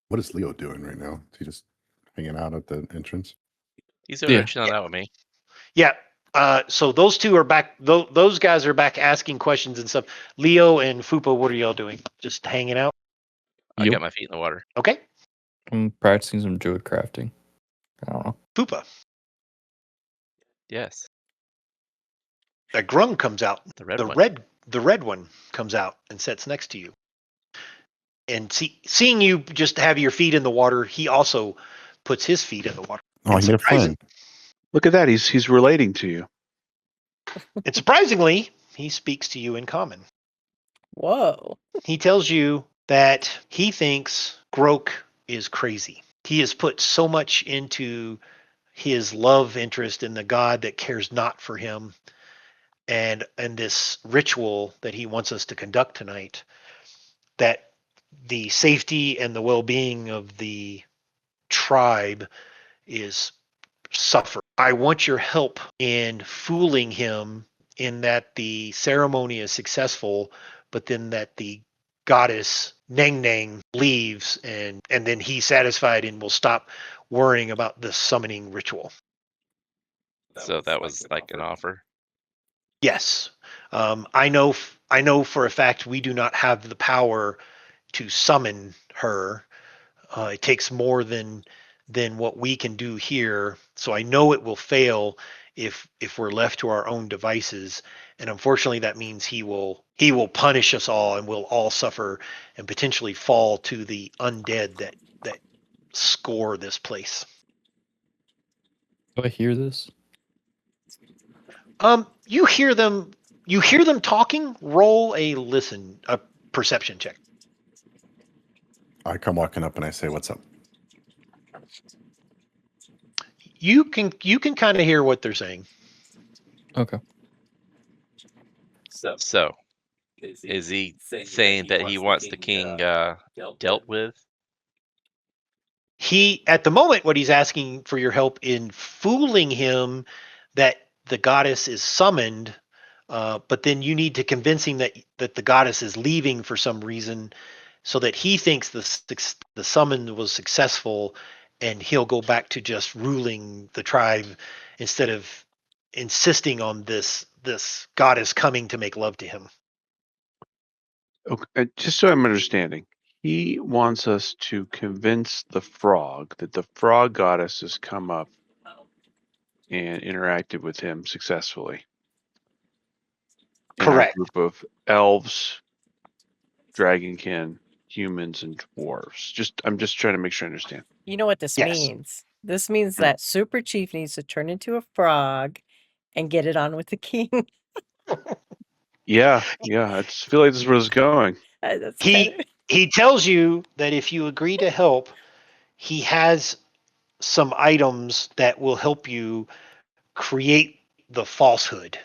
What is Leo doing right now? Is he just hanging out at the entrance? He's over there Yeah. chilling out with me. Yeah. So those two are back. Those guys are back asking questions and stuff. Leo and Fupa, what are y'all doing? Just hanging out? I Yep. got my feet in the water. Okay. I'm practicing some druid crafting. I don't know. Fupa. Yes. A grung comes out. The red one. The red one comes out and sits next to you. And seeing you just have your feet in the water, he also puts his feet in the water. Oh, And he made a friend. Look at that. He's relating to you. And surprisingly, he speaks to you in common. Whoa. He tells you that he thinks Grok is crazy. He has put so much into his love interest in the god that cares not for him, and this ritual that he wants us to conduct tonight, that the safety and the well-being of the tribe is suffer. I want your help in fooling him in that the ceremony is successful, but then that the goddess Neng Neng leaves and then he's satisfied and will stop worrying about the summoning ritual. So that was like an offer. Yes. I know for a fact we do not have the power summon her. It takes more than what we can do here. So I know it will fail if we're left to our own devices. And unfortunately, that means he will punish us all, and we'll all suffer and potentially fall to the undead that score this place. Do I hear this? You hear them. You hear them talking. Roll a perception check. I come walking up and I say, "What's up?" You can kind of hear what they're saying. Okay. So, is he saying that he wants the king dealt with? He, at the moment, what he's asking for your help in fooling him that the goddess is summoned, but then you need to convince him that the goddess is leaving for some reason, so that he thinks the summon was successful, and he'll go back to just ruling the tribe instead of insisting on this goddess coming to make love to him. Okay, just so I'm understanding, he wants us to convince the frog that the frog goddess has come up and interacted with him successfully. In our Correct. group of elves, dragonkin, humans, and dwarves. I'm just trying to make sure I understand. You know what this Yes. means? This means that Super Chief needs to turn into a frog and get it on with the king. Yeah. I feel like this is where it's going. That's He tells you that if you agree to help, he has some items that will help you create the falsehood.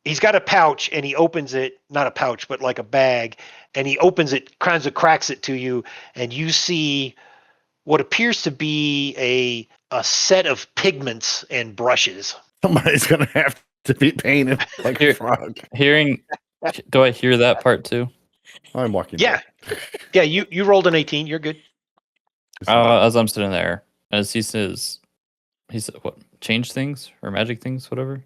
He's got a pouch, and he opens it, not a pouch, but like a bag, and he opens it, kinds of cracks it to you, and you see what appears to be a set of pigments and brushes. Somebody's gonna have to be painted like a Here- frog. Do I hear that part too? I'm walking. Yeah. back. Yeah, you rolled an 18. You're good. As I'm sitting there, as he said, what, change things or magic things, whatever.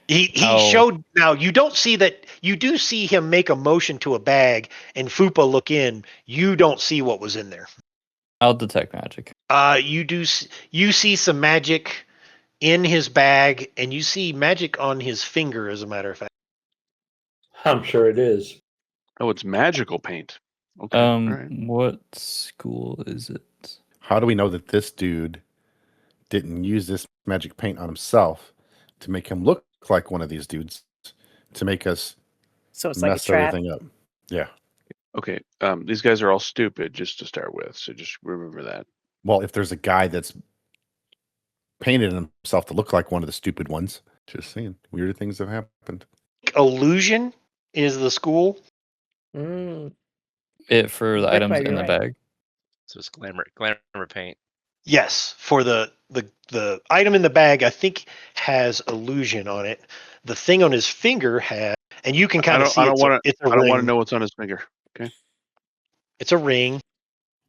He How- showed. Now you don't see that. You do see him make a motion to a bag, and Fupa look in. You don't see what was in there. I'll detect magic. You do. You see some magic in his bag, and you see magic on his finger. As a matter of fact, I'm sure it is. Oh, it's magical paint. Okay. All right. What school is it? How do we know that this dude didn't use this magic paint on himself to make him look like one of these dudes to make us So it's like a mess trap. everything up? Yeah. Okay. These guys are all stupid just to start with, so just remember that. Well, if there's a guy that's painted himself to look like one of the stupid ones, just saying, weirder things have happened. illusion is the school. Mm. It for the Rick items might be in the right. bag. So it's glamour paint. Yes, for the item in the bag, I think has illusion on it. The thing on his finger has, and you can kind of see I don't want it's to. a I don't want to ring. know what's on his finger. It's a ring.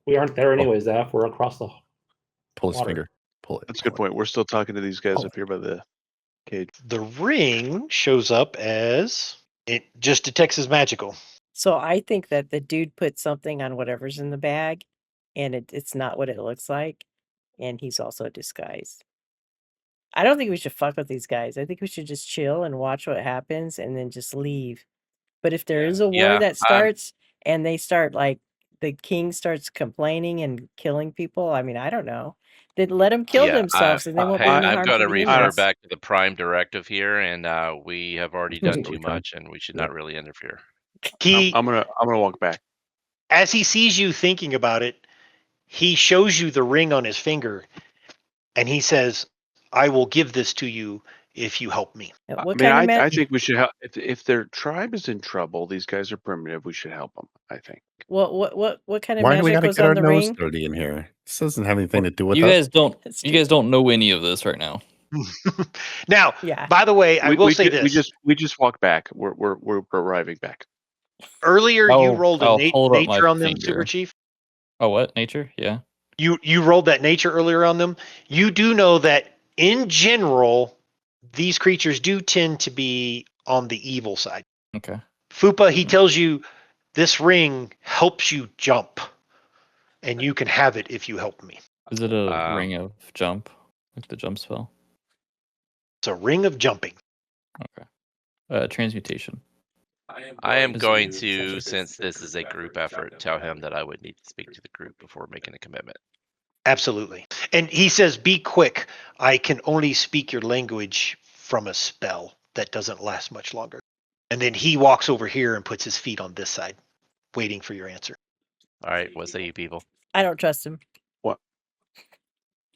We aren't there anyways, Zaf. We're across the. Pull his Water. finger. Pull it. That's a good point. We're still talking to these guys Oh. up here by the cage. The ring shows up as it just detects as magical. So I think that the dude put something on whatever's in the bag, and it's not what it looks like, and he's also disguised. I don't think we should fuck with these guys. I think we should just chill and watch what happens and then just leave. But if there is a war Yeah, that starts and they start like the king starts complaining and killing people, I mean, I don't know. Then let them kill Yeah, themselves and they won't Hey, be any I've harm got to to the refer humans. back to the prime directive here, and we have already done too Okay. much, and we should Yeah. not really interfere. He, I'm gonna walk back. as he sees you thinking about it, he shows you the ring on his finger, and he says, "I will give this to you if you help me." What I mean, kind of I think we should help. If their tribe is in trouble, these guys are primitive. We should help them. I think. what kind of Why do we magic got to was get our on the nose ring? dirty in here? This doesn't have anything to do with You us. guys don't. That's You true. guys don't know any of this right now. Now, Yeah. by the way, I will say this. We just walk back. We're arriving back. Earlier, you rolled a I'll hold up my nature on them, Super finger. Chief. Oh, what? Nature? Yeah. You rolled that nature earlier on them. You do know that in general, these creatures do tend to be on the evil side. Okay. Fupa, he tells you This ring helps you jump, and you can have it if you help me. Is it a ring of jump, like the jump spell? It's a ring of jumping. Okay. Transmutation. I am Is- going to, since this is a group effort, tell him that I would need to speak to the group before making a commitment. Absolutely. And he says, be quick. I can only speak your language from a spell that doesn't last much longer. And then he walks over here and puts his feet on this side, waiting for your answer. All right, what say you people? I don't trust him.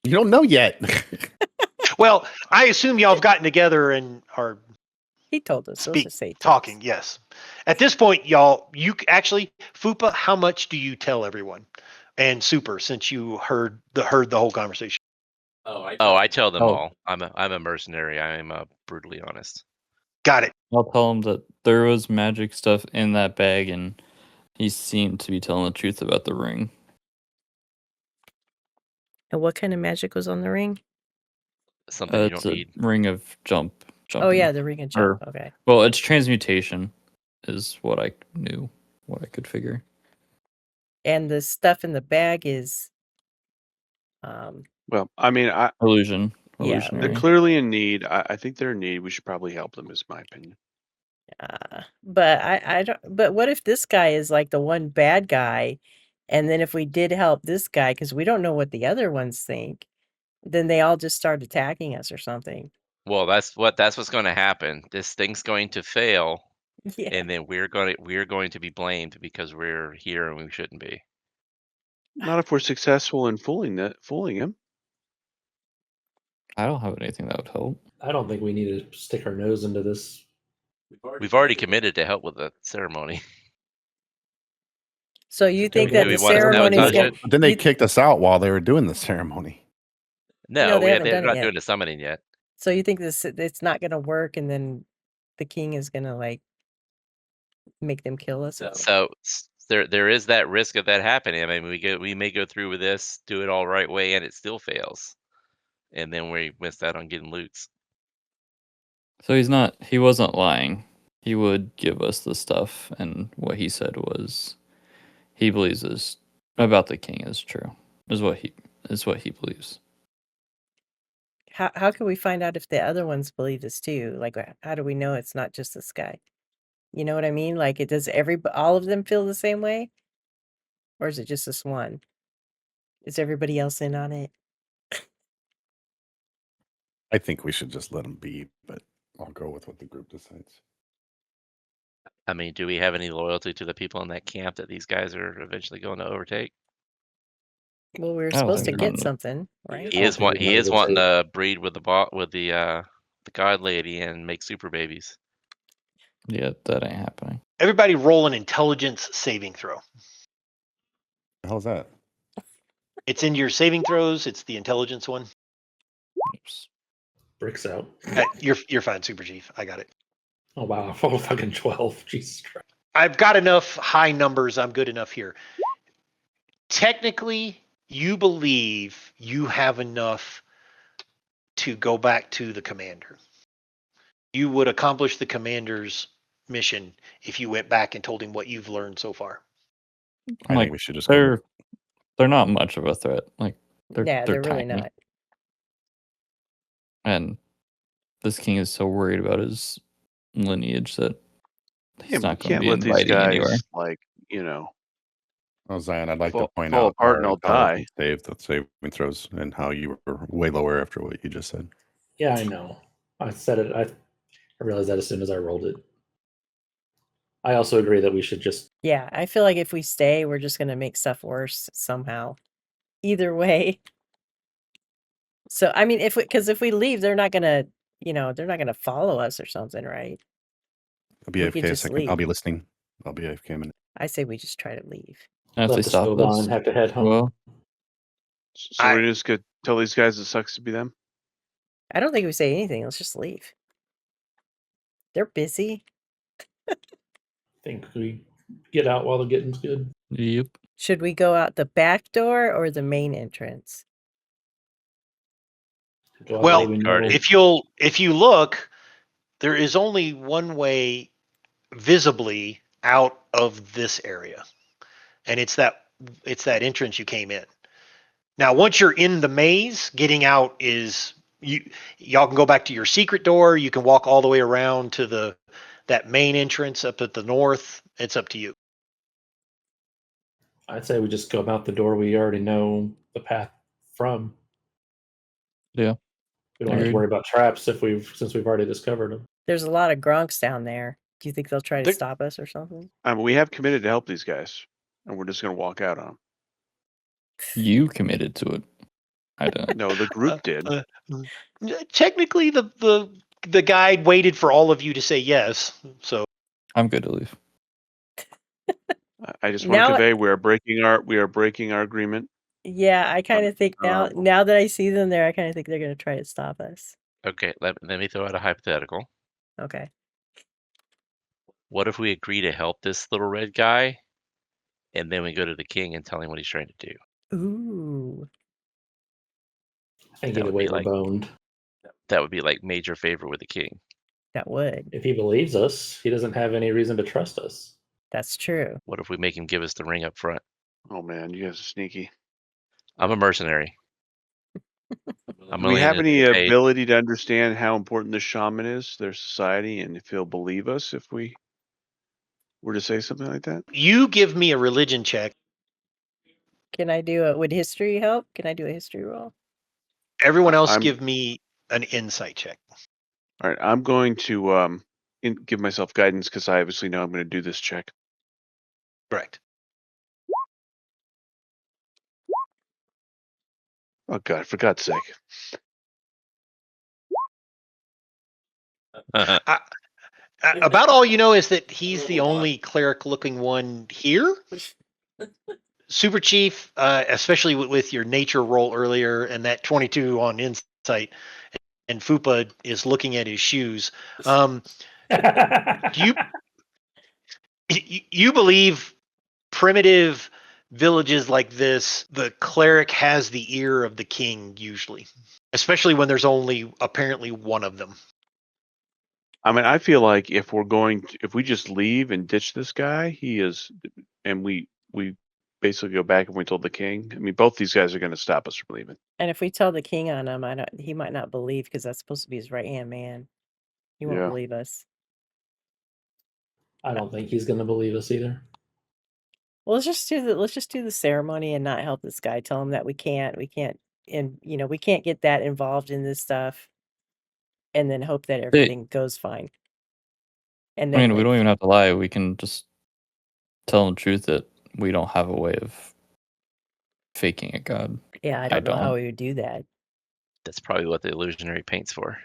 You don't know yet. Well, I assume y'all have gotten together and are He told us. Let's speak just say he told talking. us. Yes. At this point, y'all, you actually, Fupa, how much do you tell everyone? And Super, since you heard the whole conversation. I tell them Oh. all. I'm a mercenary. I am brutally honest. Got it. I'll tell him that there was magic stuff in that bag, and he seemed to be telling the truth about the ring. And what kind of magic was on the ring? Something you It's don't a need. ring of jumping. Oh yeah, the ring of jump. Okay. Well, it's transmutation, is what I knew, what I could figure. And the stuff in the bag is Well, I mean, Illusion. Yeah, they're Illusionary. clearly in need. I think they're in need. We should probably help them, is my opinion. but I don't, but what if this guy is like the one bad guy, and then if we did help this guy, because we don't know what the other ones think, then they all just start attacking us or something. Well, that's what's going to happen. This thing's going to fail, Yeah. and then we're going to be blamed because we're here and we shouldn't be. Not if we're successful in fooling him. I don't have anything that would help. I don't think we need to stick our nose into this. We've already committed to help with the ceremony. So you think Do that we the wanna ceremony is sabotage going? it? But then they You- kicked us out while they were doing the ceremony. No, they haven't they're done it not yet. doing the summoning yet. So you think it's not going to work, and then the king is going to like make them kill us? So there is that risk of that happening. I mean, we may go through with this, do it all right way, and it still fails, and then we miss out on getting loots. So he wasn't lying. He would give us the stuff, and what he said was he believes is about the king is true. Is what he believes. How can we find out if the other ones believe this too? Like, how do we know it's not just this guy? You know what I mean? Like, does all of them feel the same way, or is it just this one? Is everybody else in on it? I think we should just let them be, but I'll go with what the group decides. I mean, do we have any loyalty to the people in that camp that these guys are eventually going to overtake? Well, we were I don't supposed to think they're get gonna- something, right? He is wanting to breed with the god lady and make super babies. Yeah, that ain't happening. Everybody roll an intelligence saving throw. The hell's that? It's in your saving throws. It's the intelligence one. Oops. Bricks out. You're fine, Super Chief. I got it. Oh wow, I rolled a fucking 12. Jesus Christ. I've got enough high numbers. I'm good enough here. Technically, you believe you have enough to go back to the commander. You would accomplish the commander's mission if you went back and told him what you've learned so far. I Like, think we should just go. they're not much of a threat. Like they're They're really tiny. not. And this king is so worried about his lineage that he's Yeah, not we going to can't be let these inviting guys anywhere. Oh, Zion, I'd like Fall- to point fall out apart and our I'll die. saving throws and how you were way lower after what you just said. Yeah, I know. I said it. I realized that as soon as I rolled it. I also agree that we should just. Yeah, I feel like if we stay, we're just going to make stuff worse somehow. Either way. So, I mean, if we leave, they're not going to, they're not going to follow us or something, right? I'll be We could AFK a just second. I'll leave. be listening. I'll be AFK a minute. I say we just try to leave. And if Let they the stop snowball us, and have to head home. well, So we're just gonna tell these guys it sucks to be them. I don't think we say anything. Let's just leave. They're busy. Think we get out while the getting's good. yep. Should we go out the back door or the main entrance? Go out Well, the way we know. if you look, there is only one way visibly out of this area, and it's that entrance you came in. Now, once you're in the maze, getting out is y'all can go back to your secret door. You can walk all the way around to that main entrance up at the north. It's up to you. I'd say we just go about the door we already know the path from. Yeah. We don't have to Agreed. worry about traps since we've already discovered them. There's a lot of grunks down there. Do you think they'll try to They're- stop us or something? We have committed to help these guys, and we're just going to walk out on them. You committed to it. I didn't. No, the group did. Technically, the guide waited for all of you to say yes. So I'm good to leave. I just want to Now- convey we are breaking our agreement. Yeah, I kind of think now that I see them there, I kind of think they're going to try to stop us. Okay, let me throw out a hypothetical. Okay. What if we agree to help this little red guy, and then we go to the king and tell him what he's trying to do? Ooh. I think That either would way be we're like- boned. That would be like major favor with the king. That would. If he believes us, he doesn't have any reason to trust us. That's true. What if we make him give us the ring up front? Oh man, you guys are sneaky. I'm a mercenary. I'm Do we willing have to any pay- ability to understand how important the shaman is, their society, and if he'll believe us if we were to say something like that? you give me a religion check. Can I would history help? Can I do a history roll? Everyone else I'm- give me an insight check. All right, I'm going to give myself guidance because I obviously know I'm going to do this check. Correct. Oh God, for God's sake! About all you know is that he's the only cleric-looking one here. Super Chief, especially with your nature roll earlier and that 22 on insight, and Fupa is looking at his shoes. Do you believe primitive villages like this, the cleric has the ear of the king usually, especially when there's only apparently one of them. I mean, I feel like if we just leave and ditch this guy, and we basically go back and we told the king. I mean, both these guys are going to stop us from leaving. And if we tell the king on him, he might not believe because that's supposed to be his right hand man. He won't Yeah. believe us. I don't think he's going to believe us either. Well, let's just do the ceremony and not help this guy. Tell him that we can't, and we can't get that involved in this stuff, and then hope that everything goes fine. And I then mean, we don't even have to lie. We can just tell them the truth that we don't have a way of faking a god. Yeah, I I don't know how don't. we would do that. That's probably what the illusionary paint's for.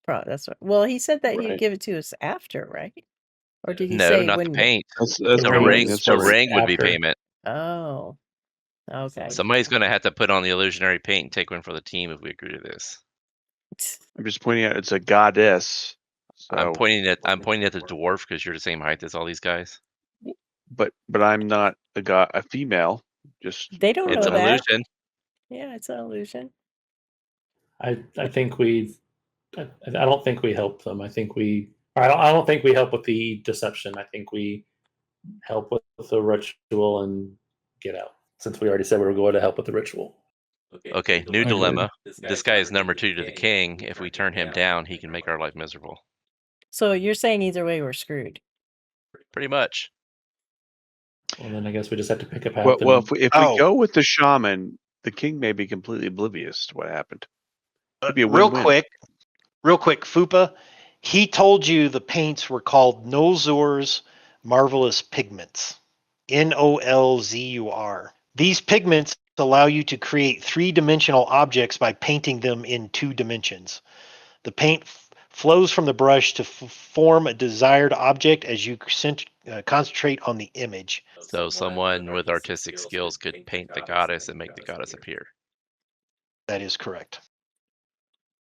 That's what. Well, he said that he'd Right. give it to us after, right? Or did he No, say not when? the paint. That's The ring ring, is the just ring would be after. payment. Oh, okay. Somebody's going to have to put on the illusionary paint and take one for the team if we agree to this. I'm just pointing out it's a goddess. I'm So, pointing at the dwarf because you're the same height as all these guys. but I'm not a female. Just They don't It's know an that. illusion. Yeah, it's an illusion. I think I don't think we help them. I don't think we help with the deception. I think we help with the ritual and get out. Since we already said we were going to help with the ritual. Okay, new agree. dilemma. This guy is number 2 to the king. If we turn him down, he can make our life miserable. So you're saying either way we're screwed. Pretty much. Well, then I guess we just have to pick a path. well, and- if we go with the shaman, the king may be completely oblivious to what happened. It'd be a Real win-win. quick, Fupa. He told you the paints were called Nolzur's Marvelous Pigments. Nolzur. These pigments allow you to create 3-dimensional objects by painting them in 2 dimensions. The paint flows from the brush to form a desired object as you concentrate on the image. So someone with artistic skills could paint the goddess and make the goddess appear. That is correct.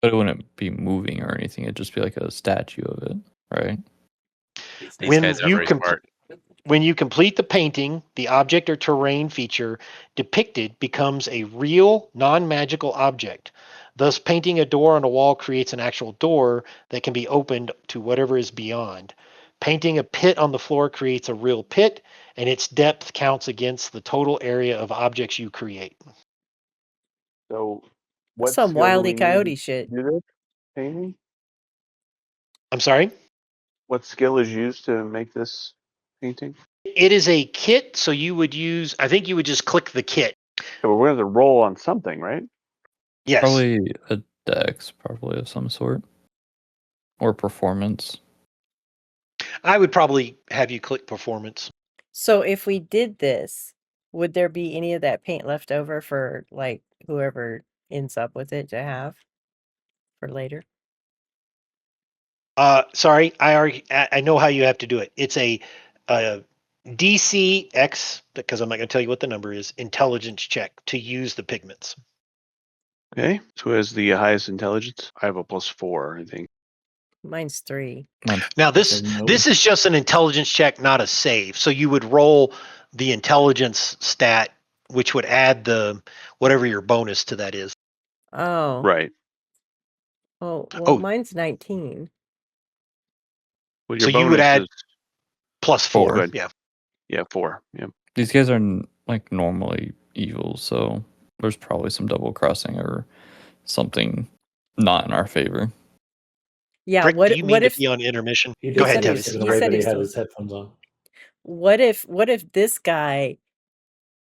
But it wouldn't be moving or anything. It'd just be like a statue of it, right? These When guys are you very com- smart. When you complete the painting, the object or terrain feature depicted becomes a real, non-magical object. Thus, painting a door on a wall creates an actual door that can be opened to whatever is beyond. Painting a pit on the floor creates a real pit, and its depth counts against the total area of objects you create. So, what Some skill do Wile E. we need Coyote to shit. do this painting? I'm sorry? What skill is used to make this painting? It is a kit, so you would use, I think you would just click the kit. So we're going to roll on something, right? Yes. Probably a dex, probably of some sort, or performance. I would probably have you click performance. So if we did this, would there be any of that paint left over for like whoever ends up with it to have for later? Sorry, I know how you have to do it. It's a DCX, because I'm not going to tell you what the number is, intelligence check to use the pigments. Okay. So, who has the highest intelligence? I have a +4, I think. Mine's 3. Now this is just an intelligence check, not a save. So you would roll the intelligence stat, which would add the whatever your bonus to that is. Oh. Right. Oh, well, Oh. mine's 19. Well, So your you would bonus add is +4. Good. Yeah. Yeah, 4. Yeah. These guys are like normally evil, so there's probably some double crossing or something not in our favor. Yeah, Brick, what do you mean what to if be on intermission? He Go did ahead, say Tevis. the He way said that he he's had still- his headphones on. what if this guy,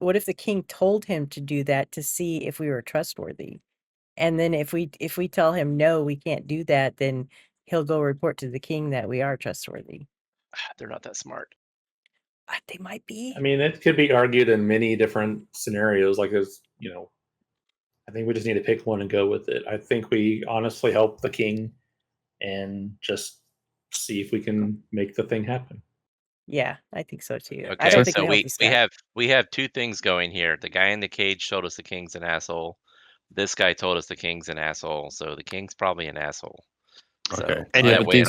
what if the king told him to do that to see if we were trustworthy? And then if we tell him no, we can't do that, then he'll go report to the king that we are trustworthy. They're not that smart. They might be. I mean, it could be argued in many different scenarios. Like, there's, I think we just need to pick one and go with it. I think we honestly help the king and just see if we can make the thing happen. Yeah, I think so too. I Okay, don't think so we help this guy. we have two things going here. The guy in the cage told us the king's an asshole. This guy told us the king's an asshole. So the king's probably an asshole. So Okay. And Yeah, that but way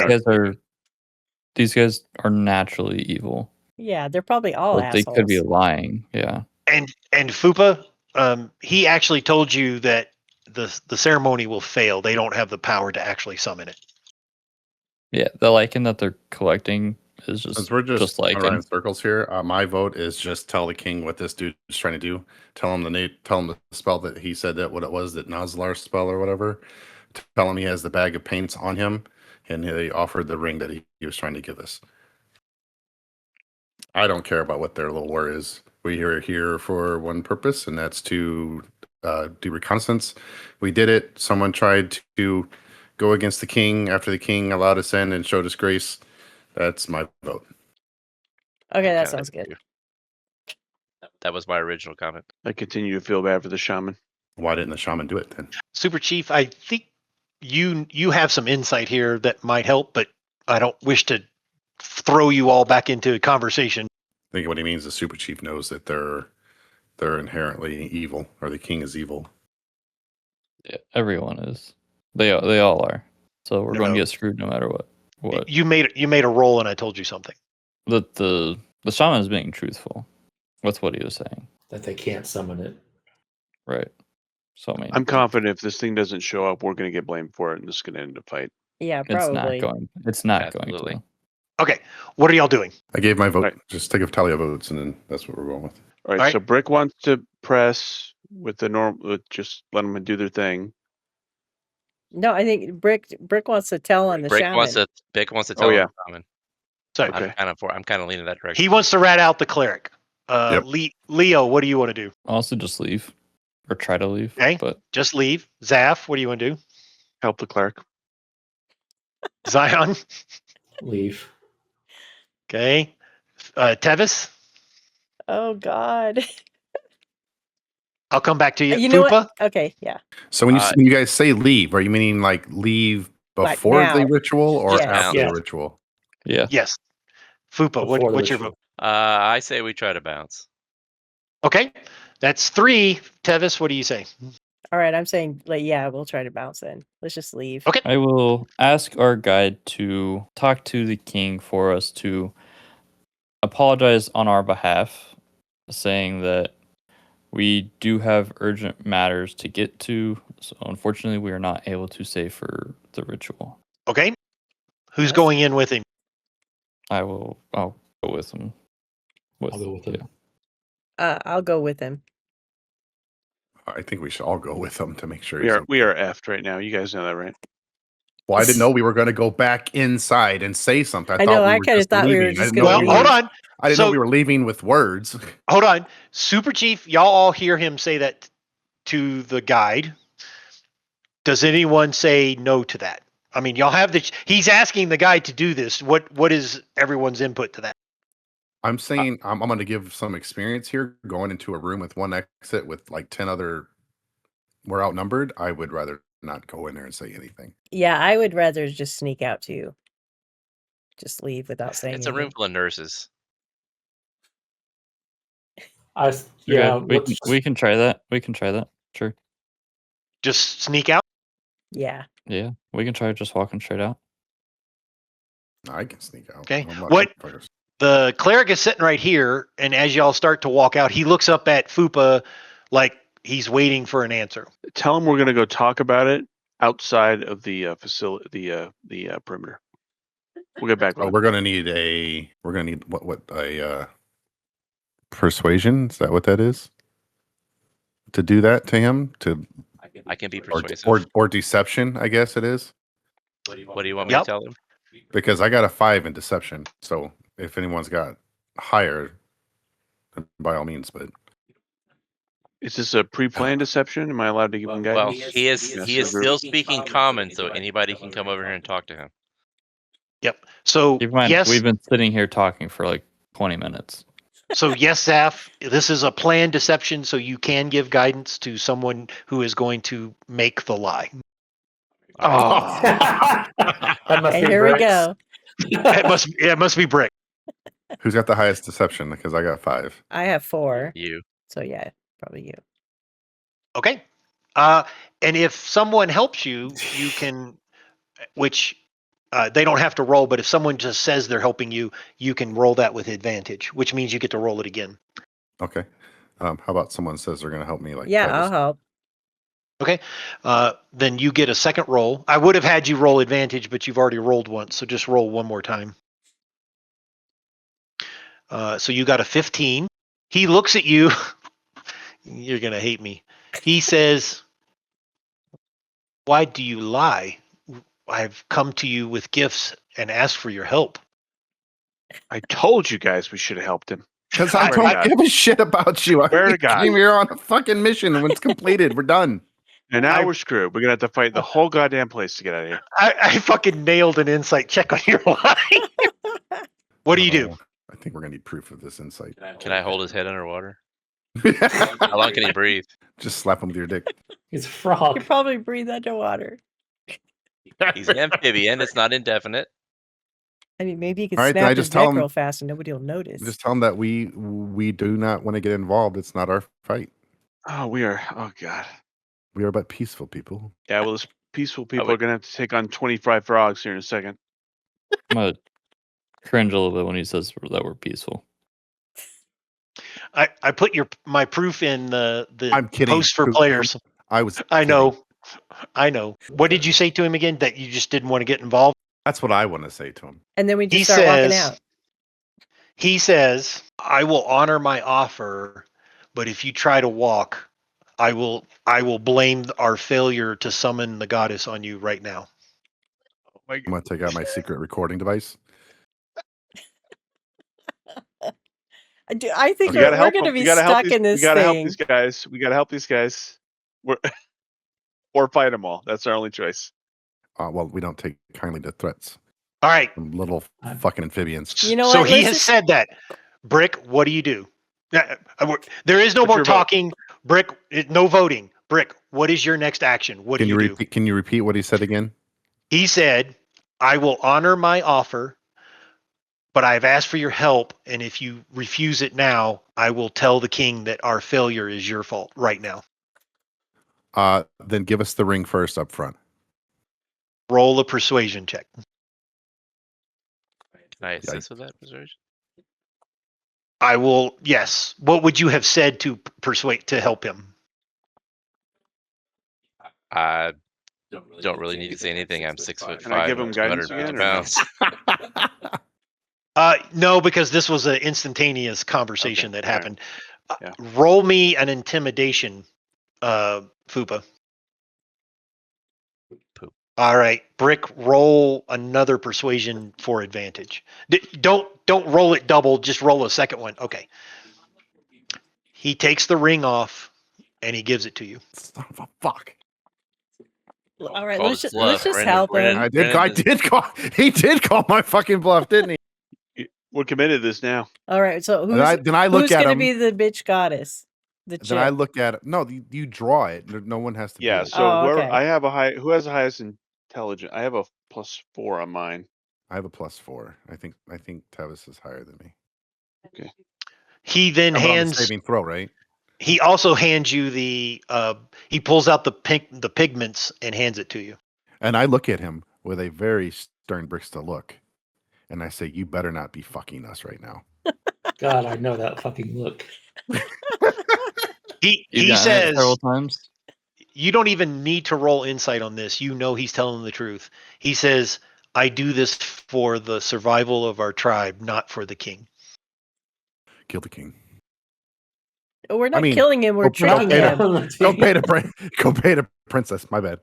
these guys are naturally evil. Yeah, they're probably all But they assholes. could be lying. Yeah. And Fupa, he actually told you that the ceremony will fail. They don't have the power to actually summon it. Yeah, the lichen that they're collecting is Since just we're just going around lichen. in circles here, my vote is just tell the king what this dude is trying to do. Tell him the spell that he said that what it was, that Nazlar spell or whatever. Tell him he has the bag of paints on him, and he offered the ring that he was trying to give us. I don't care about what their little war is. We are here for one purpose, and that's to do reconnaissance. We did it. Someone tried to go against the king after the king allowed us in and showed us grace. That's my vote. Okay, that kinda sounds good. agree. That was my original comment. I continue to feel bad for the shaman. Why didn't the shaman do it then? Super Chief, I think you have some insight here that might help, but I don't wish to throw you all back into a conversation. I think what he means is Super Chief knows that they're inherently evil, or the king is evil. Yeah, everyone is. They all are. So we're No, going to no. get screwed no matter what. What You made a roll, and I told you something. the shaman is being truthful. That's what he was saying, That they can't summon it. right? So I mean, I'm confident if this thing doesn't show up, we're going to get blamed for it, and this is going to end a fight. Yeah, it's probably. not going Absolutely. to. Okay, what are y'all doing? I gave my vote. Right. Just take a tally of votes, and then that's what we're going with. All right. All right. So Brick wants to press with the just let them do their thing. No, I think Brick wants to tell on the Brick shaman. wants to tell Oh, him yeah. the shaman. So Okay. I'm kind of leaning that direction. he wants to rat out the cleric. Yep. Leo, what do you want to do? Honestly, just leave or try to leave. Okay. But Just leave. Zaf, what do you want to do? Help the cleric. Zion. Leave. Okay. Tevis, Oh God. I'll come back to you. You know Fupa, what? Okay, yeah. So when you guys say leave, are you meaning like leave Like before the now. ritual or Yes. after Yeah. the ritual? yeah, yes. Fupa, Before the what's your ritual. vote? I say we try to bounce. Okay. That's 3. Tevis, what do you say? All right, I'm saying like yeah, we'll try to bounce in. Let's just leave. Okay. I will ask our guide to talk to the king for us to apologize on our behalf, saying that we do have urgent matters to get to. So unfortunately, we are not able to stay for the ritual. Okay. Who's Yes. going in with him? I'll go with him. I'll go with him. I'll go with him. I think we should all go with him to make sure. We are effed right now. You guys know that, right? Well, I didn't know we were going to go back inside and say something. I know, we I were kinda just thought we were leaving. I just didn't know gonna we Well, leave. were- hold on. I didn't know So- we were leaving with words. Hold on. Super Chief, y'all all hear him say that to the guide. Does anyone say no to that? I mean, y'all have he's asking the guide to do this. What is everyone's input to that? I'm saying I'm going to give some experience here. Going into a room with one exit with like 10 other, we're outnumbered. I would rather not go in there and say anything. Yeah, I would rather just sneak out too. Just leave without saying It's a room anything. full of nurses. Yeah, Okay, we can try that. We can try that. Sure. Just sneak out? Yeah. Yeah, we can try just walking straight out. I can sneak out. Okay. I'm not- What- The cleric is sitting right here, and as y'all start to walk out, he looks up at Fupa like he's waiting for an answer. Tell them we're going to go talk about it outside of the facility, the perimeter. We'll get back with Oh, it. we're going to need a persuasion. Is that what that is? To do that to him I can be or persuasive. or deception, I guess it is. What do you want me Yep. to tell them? Because I got a 5 in deception. So if anyone's got higher, then by all means, but Is this a pre-planned deception? Am I allowed to give him Well, guidance? he is Yes, sir. still speaking common, so anybody can come over here and talk to him. Yep. So Keep in mind, yes, we've been sitting here talking for like 20 minutes. Zaf, this is a planned deception, so you can give guidance to someone who is going to make the lie. Oh, That must And be here we Bricks. go. It must be Brick. who's got the highest deception? Because I got 5. I have 4. You. So yeah, probably you. Okay. And if someone helps you, you can, which they don't have to roll, but if someone just says they're helping you, you can roll that with advantage, which means you get to roll it again. Okay. How about someone says they're going to help me? Like Yeah, try I'll this- help. Okay. Then you get a second roll. I would have had you roll advantage, but you've already rolled once, so just roll one more time. So you got a 15. He looks at you. You're going to hate me. He says, "Why do you lie? I've come to you with gifts and asked for your help." I told you guys we should have helped him. Because I Swear to don't God. give a shit about you. Swear I to God. came here on a fucking mission. And when it's completed, we're done. And now we're screwed. We're gonna have to fight the whole goddamn place to get out of here. I fucking nailed an insight check on your lie. What do you do? Oh, I think we're going to need proof of this insight. Can I hold his head underwater? How long can he breathe? Just slap him with your dick. He's a frog. You probably breathe underwater. He's an amphibian. It's not indefinite. I mean, maybe you could All right, then snap I his just tell neck him- real fast and nobody will notice. Just tell them that we do not want to get involved. It's not our fight. Oh, we are. Oh God. We are but peaceful people. Yeah. Well, those peaceful people wait. are gonna have to take on 25 frogs here in a second. I'm gonna cringe a little bit when he says that we're peaceful. I put my proof in the I'm kidding. post for players. I was. I kidding. know. I know. What did you say to him again? That you just didn't want to get involved? That's what I want to say to him. And then we He just start walking says- out. He says, "I will honor my offer, but if you try to walk, I will blame our failure to summon the goddess on you right now." I'm going to take out my secret recording device. I think We gotta we're help going to them. be We gotta help stuck these. in this We gotta help thing. these guys. We gotta help these guys. We're or fight them all. That's our only choice. Well, we don't take kindly to threats All right. from little fucking amphibians. You know So what? he Let's has just- said that. Brick, what do you do? There is no What's more your vote? talking. Brick, no voting. Brick, what is your next action? What do Can you you do? repeat? Can you repeat what he said again? He said, "I will honor my offer, but I've asked for your help, and if you refuse it now, I will tell the king that our failure is your fault right now." Then give us the ring first up front. Roll a persuasion check. Can I assist with that persuasion? I will. Yes. What would you have said to persuade to help him? I don't really need to say anything. I'm 6'5". Can I give him guidance 250 again, or no? pounds. No, because this was an instantaneous conversation that all right. happened. Yeah. Roll me an intimidation, Fupa. Poop. All right, Brick. Roll another persuasion for advantage. Don't roll it double. Just roll a second one. Okay. He takes the ring off and he gives it to you. Son of a fuck. All right, Called let's his just, let's bluff. just Brendan- help Brendan- him. I did. Brendan I just- did call. He did call my fucking bluff, didn't he? We're committed to this now. All right, so Then I who's look at gonna him. be the bitch goddess? The Then I chick. look at it. No, you draw it. No one has to. Yeah. do it. So Oh, whoever okay. I have who has the highest intelligence? I have a +4 on mine. I have a +4. I think Tevis is higher than me. He then I'm on the hands. saving throw, right? He also hands you the. He pulls out the pigments and hands it to you. And I look at him with a very stern Bricksta look, and I say, "You better not be fucking us right now." God, I know that fucking look. He You've gotten it says several times. you don't even need to roll insight on this. You know he's telling the truth. He says, "I do this for the survival of our tribe, not for the king." Kill the king. We're not mean, killing him. We're go tricking pay him. Go pay to go pay to princess. My bad.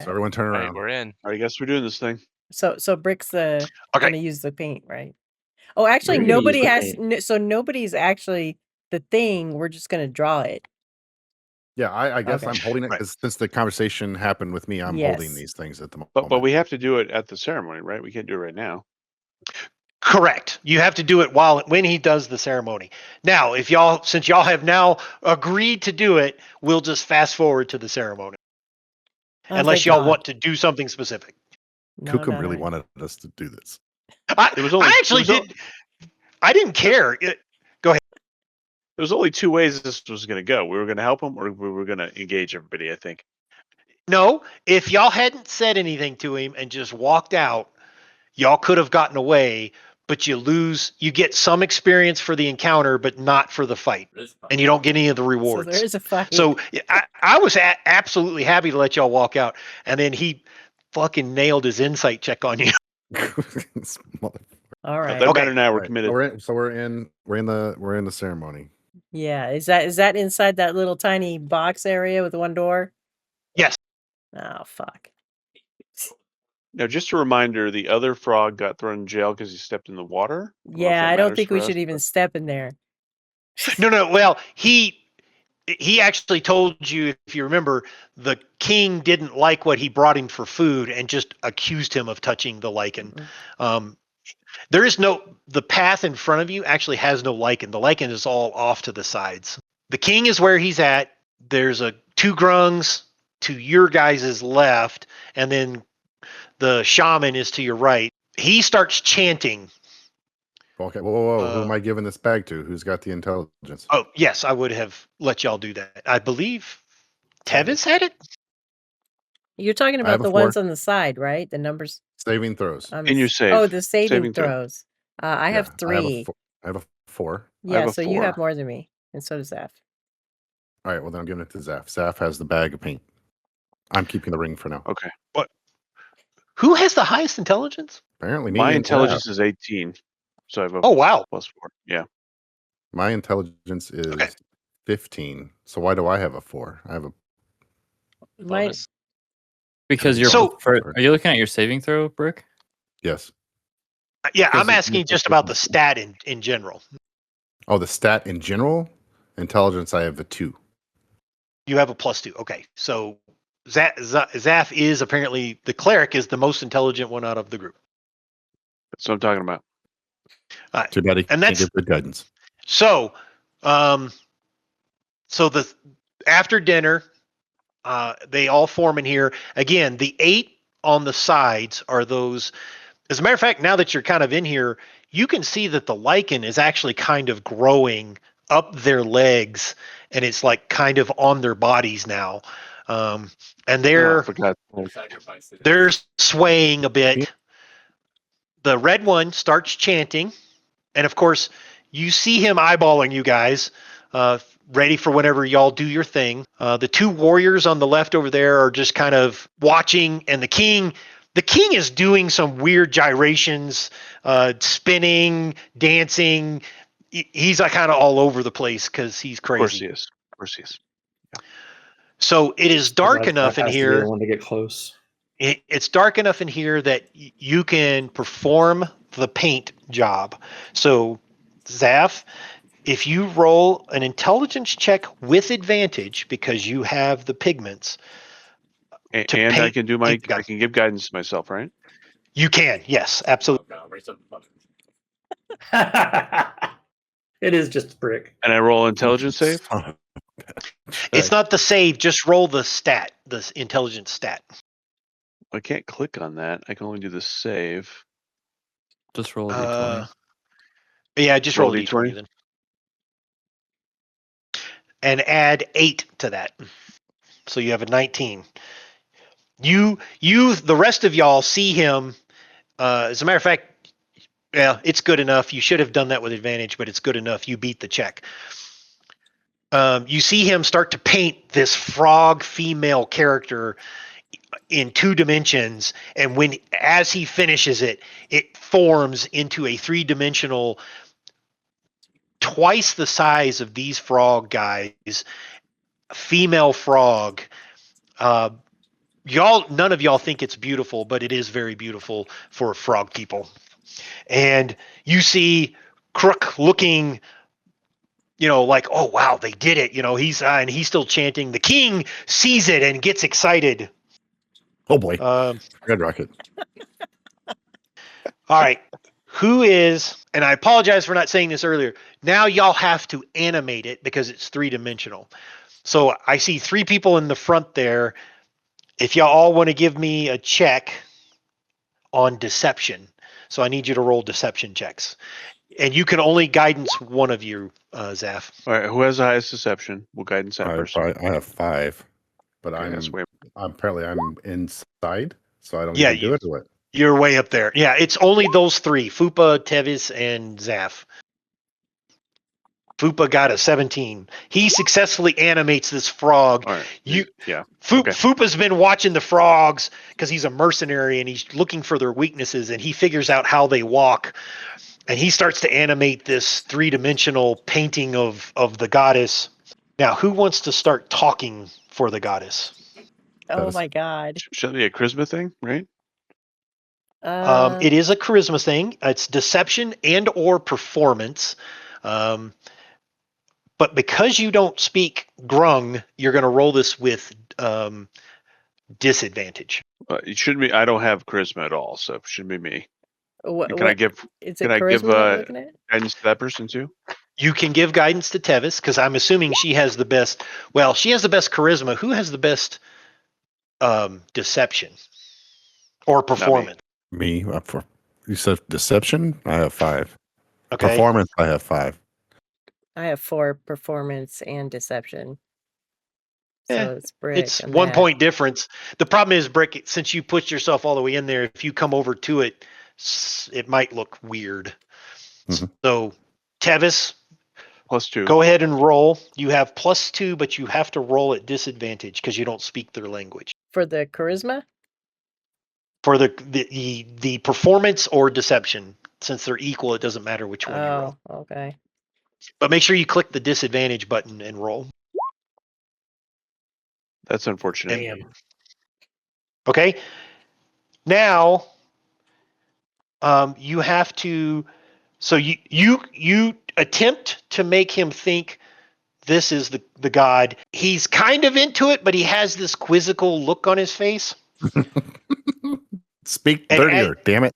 So everyone turn All right, around. we're in. I guess we're doing this thing. So Brick's Okay. gonna use the paint, right? Oh, actually, We're gonna nobody use the has. paint. So nobody's actually the thing. We're just gonna draw it. Yeah, I guess Okay. I'm holding it Right. because since the conversation happened with me, I'm holding Yes. these things at the moment. But we have to do it at the ceremony, right? We can't do it right now. Correct. You have to do it when he does the ceremony. Now, since y'all have now agreed to do it, we'll just fast forward to the ceremony. Oh, Unless thank y'all God. want to do something specific. No, Kukum no, really no. wanted us to do this. There was only- I actually there was did. I didn't care. There was only two ways this was going to go. We were going to help him, or we were going to engage everybody. I think. No, if y'all hadn't said anything to him and just walked out, y'all could have gotten away. But you get some experience for the encounter, but not for the fight, and you don't get any of the So rewards. there is a fight. So I was absolutely happy to let y'all walk out, and then he fucking nailed his insight check on you. This mother- All right. Doesn't Okay. matter now. We're Alright, committed. So we're in the ceremony. Yeah. Is that inside that little tiny box area with one door? Yes. Oh fuck. Now, just a reminder: the other frog got thrown in jail because he stepped in the water. Yeah, I don't matters think for we us, should even but- step in there. No. Well, he actually told you, if you remember, the king didn't like what he brought him for food and just accused him of touching the lichen. Mhm. There is the path in front of you actually has no lichen. The lichen is all off to the sides. The king is where he's at. There's two grungs to your guys' left, and then the shaman is to your right. He starts chanting. Okay, whoa. Who am Uh, I giving this bag to? Who's got the intelligence? Oh, yes, I would have let y'all do that. I believe Tevis had it. You're talking I about have a the 4. ones on the side, right? The numbers. Saving throws. On In your s- save. Oh, the saving Saving throw. throws. I have Yeah, 3. I have a 4. I have Yeah, a so you have 4. more than me, and so does Zaf. All right, well then I'm giving it to Zaf. Zaf has the bag of paint. I'm keeping the ring for now. Okay. Who has the highest intelligence? Apparently, me My and intelligence is 18, so I have a Oh, wow. +4. Yeah. my intelligence is Okay. 15. So why do I have a 4? I have a My, Bonus. Because you're. So- Are you looking at your saving throw, Brick? yes. Yeah, I'm Because asking just about the stat in general. Oh, the stat in general, intelligence. I have a 2. You have a +2. Okay, so Zaf is apparently the cleric is the most intelligent one out of the group. That's what I'm talking about. Too bad he And can't that's- give good guidance. So, after dinner, they all form in here again. The 8 on the sides are those. As a matter of fact, now that you're kind of in here, you can see that the lichen is actually kind of growing up their legs, and it's like kind of on their bodies now, and Oh, they're for God's sake. they're swaying a bit. The red one starts chanting, and of course, you see him eyeballing you guys, ready for whenever y'all do your thing. The 2 warriors on the left over there are just kind of watching, and the king the king is doing some weird gyrations, spinning, dancing. He's like kind of all over the place because he's Of course he crazy. is. Of course he is. So it is dark enough in has to be the here. one to get close. It's dark enough in here that you can perform the paint job. So, Zaf, if you roll an intelligence check with advantage because you have the pigments, And, To and I paint can do ink gun. I can give guidance to myself, right? you can. Yes, absolutely. It is just a brick. And I roll intelligence save. Son of a It's bitch. not the save. Just roll the stat, the intelligence stat. I can't click on that. I can only do the save. Just roll a Uh, d20. yeah, just Roll roll a D20? d20 then, and add 8 to that. So you have a 19. The rest of y'all see him. As a matter of fact, yeah, it's good enough. You should have done that with advantage, but it's good enough. You beat the check. You see him start to paint this frog female character in 2 dimensions, and as he finishes it, it forms into a 3-dimensional, twice the size of these frog guys, female frog. None of y'all think it's beautiful, but it is very beautiful for frog people. And you see Crook looking, like, oh wow, they did it. And he's still chanting. The king sees it and gets excited. Oh boy, Um, Red Rocket. all right, who is? And I apologize for not saying this earlier. Now y'all have to animate it because it's 3-dimensional. So I see 3 people in the front there. If y'all all want to give me a check on deception, so I need you to roll deception checks. And you can only guidance one of you, Zaf. All right, who has the highest deception? We'll guidance that I person. have 5, but Okay, that's way. apparently I'm inside, so I don't Yeah, get to do it. Or what? You're way up there. Yeah, it's only those 3: Fupa, Tevis, and Zaf. Fupa got a 17. He successfully animates this frog. All right. You, Yeah. Okay. Fupa's been watching the frogs because he's a mercenary and he's looking for their weaknesses, and he figures out how they walk. And he starts to animate this 3-dimensional painting of the goddess. Now, who wants to start talking for the goddess? Oh Does. my god. Should be a charisma thing, right? It is a charisma thing. It's deception and or performance. But because you don't speak Grung, you're going to roll this with disadvantage. It shouldn't be. I don't have charisma at all, so it shouldn't be me. What, Can I give? is it Can I give charisma that we're looking at? guidance to that person too? You can give guidance to Tevis because I'm assuming she has the best. Well, she has the best charisma. Who has the best deception or performance? Me. You said deception. I have 5. Okay. Performance. I have 5. I have 4 performance and deception. So Yeah, it's Brick. It's and 1 that. point difference. The problem is, Brick, since you put yourself all the way in there, if you come over to it, it might look weird. Mhm. So, Tevis, +2. go ahead and roll. You have +2, but you have to roll at disadvantage because you don't speak their language. For the charisma? For the performance or deception, since they're equal, it doesn't matter which one you roll. Oh, okay. But make sure you click the disadvantage button and roll. That's unfortunate. Damn. Okay. Now, you have to. So you attempt to make him think this is the god. He's kind of into it, but he has this quizzical look on his face. Speak And dirtier, damn it.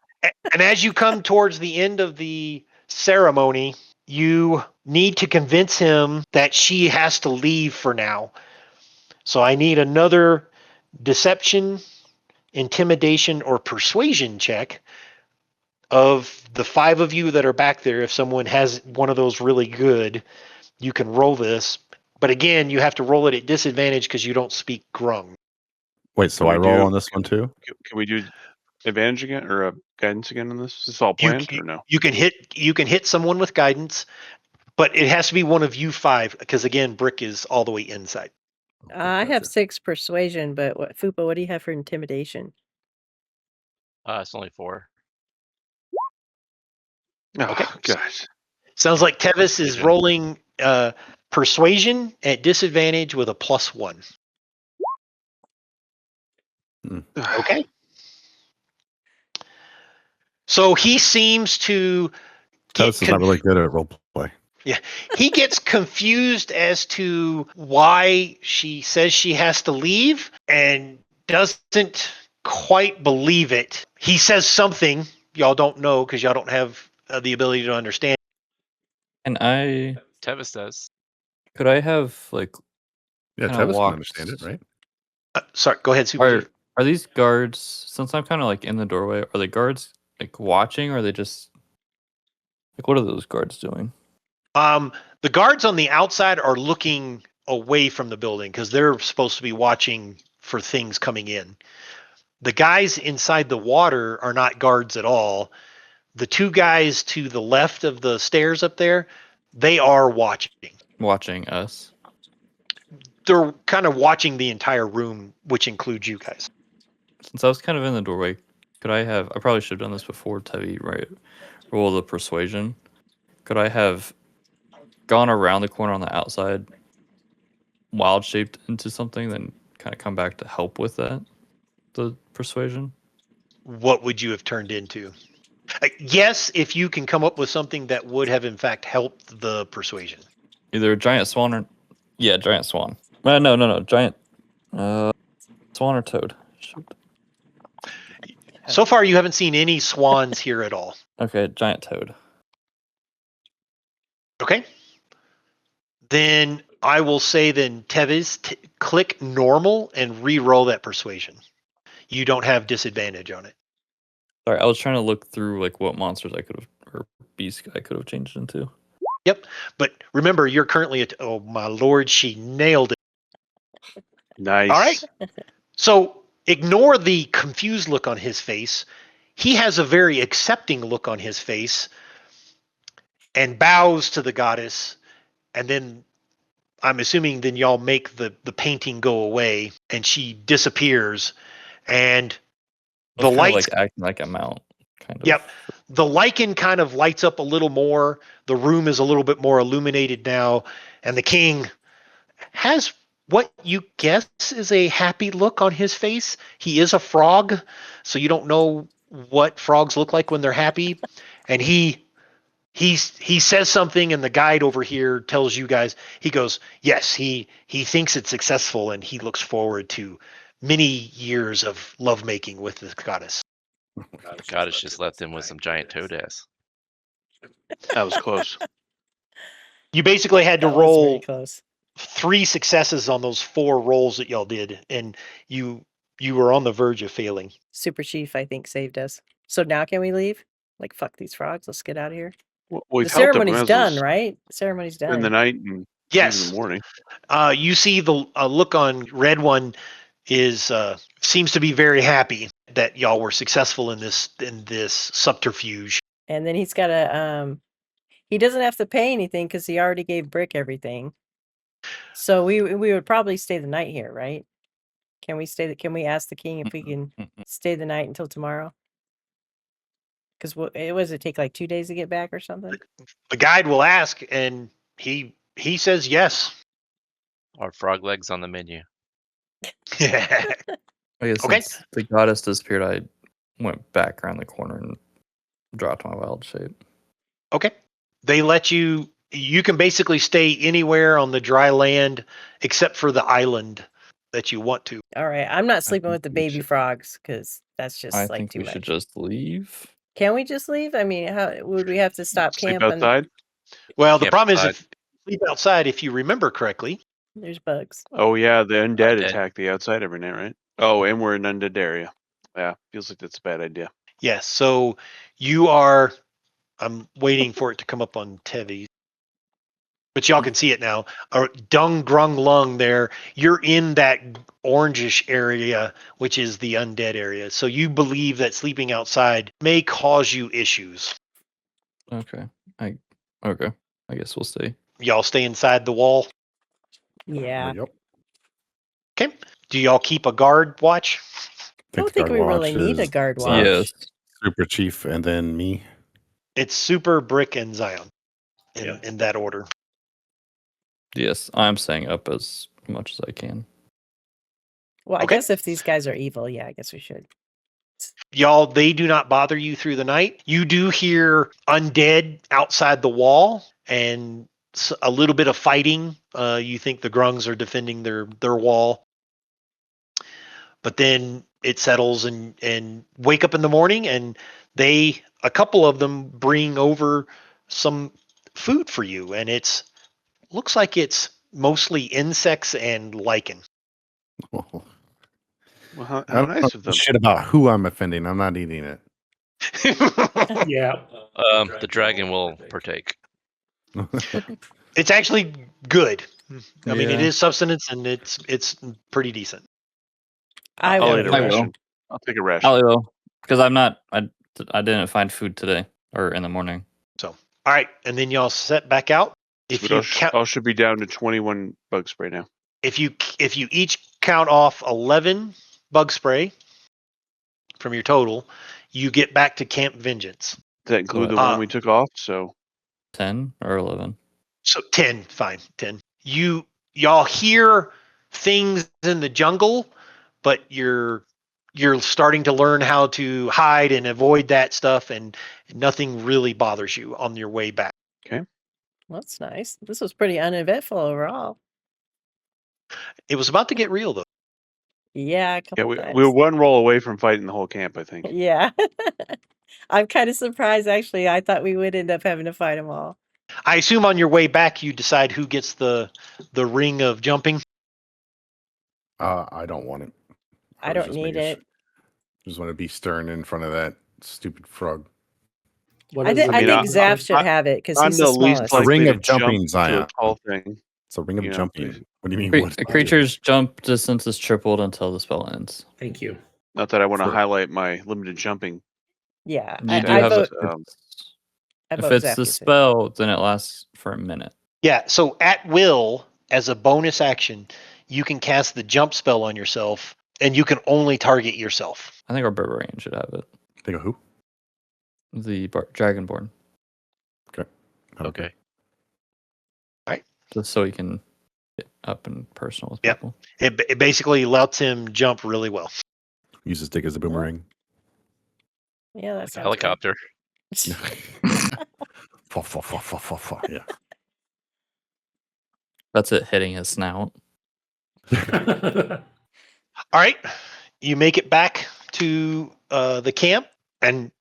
And as you come towards the end of the ceremony, you need to convince him that she has to leave for now. So I need another deception, intimidation, or persuasion check of the 5 of you that are back there. If someone has one of those really good, you can roll this. But again, you have to roll it at disadvantage because you don't speak Grung. Wait, so Can I we roll do- on this one too? Can we do advantage again or guidance again on this? Is this all planned or no? You can hit someone with guidance, but it has to be one of you 5 because again, Brick is all the way inside. I have Gotcha. 6 persuasion, but Fupa, what do you have for intimidation? It's only 4. Oh, Okay. gosh. Sounds like Tevis is Persuasion. rolling persuasion at disadvantage with a +1. Okay. So he seems to get Tavis is not really good at role play. he gets confused as to why she says she has to leave and doesn't quite believe it. He says something y'all don't know because y'all don't have the ability to understand. And I Tevis does. could I have like Yeah, Kinda Tavis can walked- understand it, right? Sorry, go ahead, Super Chief. are these guards, since I'm kind of like in the doorway, are the guards like watching, or are they just like, what are those guards doing? The guards on the outside are looking away from the building because they're supposed to be watching for things coming in. The guys inside the water are not guards at all. The 2 guys to the left of the stairs up there, they are watching. Watching us. They're kind of watching the entire room, which includes you guys. Since I was kind of in the doorway, could I probably should have done this before Tevi, right? Roll the persuasion. Could I have gone around the corner on the outside, wild shaped into something, then kind of come back to help with that? The persuasion? What would you have turned into? Yes, if you can come up with something that would have in fact helped the persuasion. Either a giant swan or. Yeah, giant swan. No. Giant. Swan or toad? Shoot. So far, you haven't seen any swans here at all. Okay, giant toad. Okay. Then I will say then, Tevis, click normal and re-roll that persuasion. You don't have disadvantage on it. Sorry, I was trying to look through like what monsters I could have or beasts I could have changed into. Yep. But remember, you're currently at, oh my lord, she nailed it. Nice. All right. So ignore the confused look on his face. He has a very accepting look on his face and bows to the goddess. And then I'm assuming then y'all make the painting go away and she disappears. And I the was kind of lights, like acting like a mount, kind of. yep, the lichen kind of lights up a little more. The room is a little bit more illuminated now. And the king has what you guess is a happy look on his face. He is a frog, so you don't know what frogs look like when they're happy. And he says something, and the guide over here tells you guys, he goes, yes, he thinks it's successful, and he looks forward to many years of lovemaking with the goddess. The goddess just left him with some giant toad ass. That was close. You basically had to That was very roll close. 3 successes on those 4 rolls that y'all did, and you were on the verge of failing. Super Chief, I think, saved us. So now can we leave? Like, fuck these frogs. Let's get out of here. Well, The we've helped them. ceremony's done, right? The ceremony's In done. the night and even Yes. in the morning. You see the look on Red One is seems to be very happy that y'all were successful in this subterfuge. And then he's got a he doesn't have to pay anything because he already gave Brick everything. So we would probably stay the night here, right? Can we ask the king if we can stay the night until tomorrow? Because it take like 2 days to get back or something? The guide will ask, and he says yes. Our frog legs on the menu. I guess Okay. since the goddess disappeared, I went back around the corner and dropped my wild shape. Okay. They let you can basically stay anywhere on the dry land except for the island that you want to. All right, I'm not sleeping think with the we baby should- frogs because that's just I like think too we much. should just leave. Can we just leave? I mean, how would we have to stop Sleep camp? And outside. Well, the Camp problem is outside. if you sleep outside, if you remember correctly. there's bugs. Oh yeah, the undead Undead. attack the outside every night, right? Oh, and we're in an undead area. Yeah, feels like that's a bad idea. Yes. So you are. I'm waiting for it to come up on Tevi. But y'all can see it now. Dung Grung Lung there. You're in that orangish area, which is the undead area. So you believe that sleeping outside may cause you issues. Okay. I guess we'll stay. Y'all stay inside the wall. Yeah. Yep. Okay. Do y'all keep a guard watch? I don't think we really need a guard watch. Yes. Super Chief, and then me. It's Super, Brick, and Zion in that order. Yes, I'm staying up as much as I can. Well, I Okay. guess if these guys are evil, yeah, I guess we should. Y'all, they do not bother you through the night. You do hear undead outside the wall and a little bit of fighting. You think the grungs are defending their wall. But then it settles and wake up in the morning and a couple of them bring over some food for you, and looks like it's mostly insects and lichen. Well, I how don't nice know of them. shit about who I'm offending. I'm not eating it. Yeah. The dragon will partake. It's actually good. I mean, it Yeah. is substance and it's pretty decent. I'll will eat a eat it. I will. ration. I'll take a ration. I will, because I didn't find food today or in the morning. All right, and then y'all set back out. If But you count, I should be down to 21 bug spray now. if you each count off 11 bug spray from your total, you get back to Camp Vengeance. Does that include the Uh, one we took off? So 10 or 11. So 10, fine, 10. Y'all hear things in the jungle, but you're starting to learn how to hide and avoid that stuff, and nothing really bothers you on your way back. That's nice. This was pretty uneventful overall. It was about to get real though. Yeah, a yeah, couple times. we're one roll away from fighting the whole camp, I think. Yeah. I'm kind of surprised, actually. I thought we would end up having to fight them all. I assume on your way back you decide who gets the ring of jumping. I don't want it. I was don't just need making it. Just want to be stern in front of that stupid frog. What I is think it? I mean, Zav should have it because I'm he's the the least smallest. A likely ring to of jumping, jump to Zion. a tall thing. It's a ring of You know, jumping. please. What do you mean? What? Creatures jump distance is tripled until the spell ends. Thank you. Not that I want to For- highlight my limited jumping. Yeah, You do I have vote. I if vote it's Zav the gets it. spell, then it lasts for a minute. Yeah, so at will, as a bonus action, you can cast the jump spell on yourself, and you can only target yourself. I think our barbarian should have it. Think of who? The Dragonborn, Okay. just so he can get up and personal with Yep. people. It basically lets him jump really well. Use his dick as a boomerang. Yeah, that Like a sounds good. helicopter. Yeah. That's it hitting his snout. All right, you make it back to the camp, and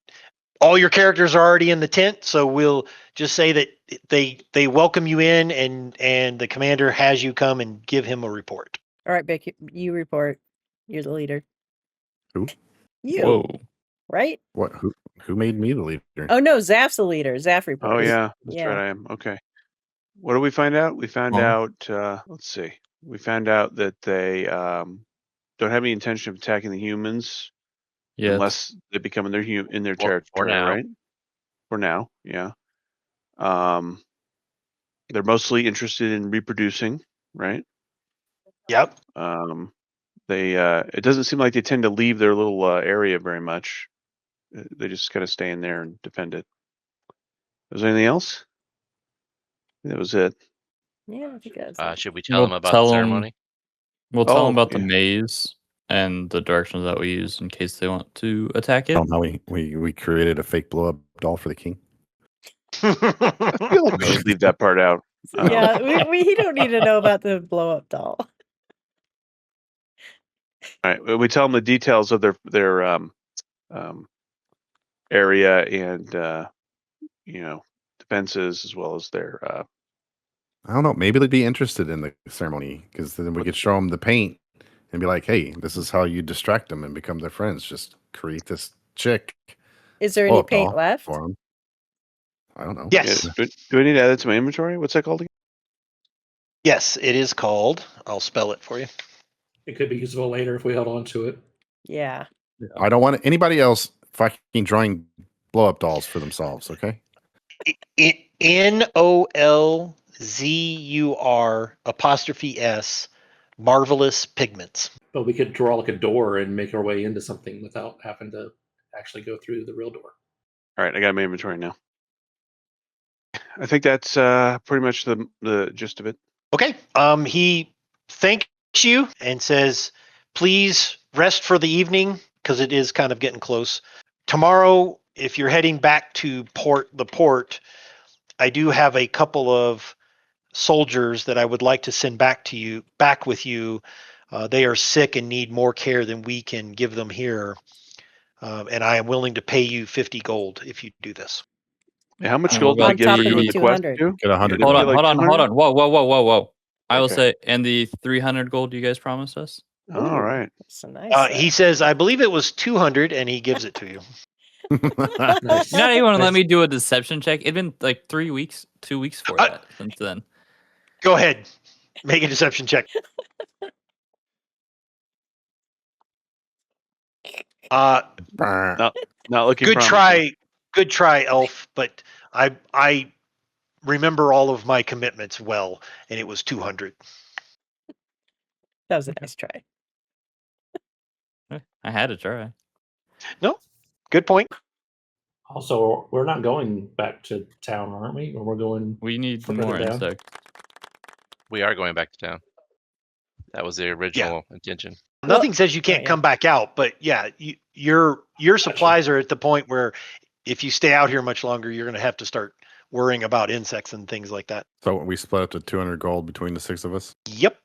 all your characters are already in the tent. So we'll just say that they welcome you in, and the commander has you come and give him a report. All right, Vic, you report. You're the leader. Who? You, Whoa. right? What? Who made me the leader? Oh, no, Zaf's the leader. Zaf reports. Oh yeah, that's Yeah. right. I am. Okay. What did we find out? We found out. Let's see. We found out that they don't have any intention of attacking the humans Yeah. unless they become in their For territory, now. right? For now, yeah. They're mostly interested in reproducing, right? Yep. They it doesn't seem like they tend to leave their little area very much. They just kind of stay in there and defend it. Was there anything else? That was it. Yeah, I think that's it. Should we tell We'll them about tell the 'em- ceremony? We'll tell Oh, them about the yeah. maze and the directions that we use in case they want to attack it. Tell him how we created a fake blow up doll for the king. I feel like we should leave that part out. Yeah, he don't need to know about the blow up doll. All right, we tell them the details of their area and defenses as well as their. I don't know. Maybe they'd be interested in the ceremony because then we could show them the paint and be like, "Hey, this is how you distract them and become their friends. Just create this chick Is there any blow-up paint doll left? for them." I don't know. Yes. Do I need to add it to my inventory? What's that called again? Yes, it is called. I'll spell it for you. It could be useful later if we held on to it. Yeah. I don't want anybody else fucking drawing blow up dolls for themselves. Okay. NOLZUR''S marvelous pigments. But we could draw like a door and make our way into something without having to actually go through the real door. All right, I got my inventory now. I think that's pretty much the gist of it. Okay. He thanks you and says, please rest for the evening because it is kind of getting close. Tomorrow, if you're heading back to the port, I do have a couple of soldiers that I would like to send back with you. They are sick and need more care than we can give them here. And I am willing to pay you 50 gold if you do this. Yeah, how much And gold what did I about give for the you the quest 200? too? Get 100. Didn't Hold we on, get like hold on. 200? Whoa. I will Okay. say, and the 300 gold you guys promised us? All right. That's nice. He says, I believe it was 200, and he gives it to you. Nice. You're not even want to let Nice. me do a deception check? It'd been like 2 weeks for that since then. Go ahead. Make a deception check. Not looking Good promising. Good try, Elf, but I remember all of my commitments well, and it was 200. That was a nice try. I had to try. Good point. Also, we're not going back to town, aren't we? Or we're going. We need Further more down. insects. We are going back to town. That was the original intention. Nothing says you can't yeah. come back out, but yeah, your supplies are at the point where if you stay out here much longer, you're going to have to start worrying about insects and things like that. So we split up to 200 gold between the 6 of us. Yep.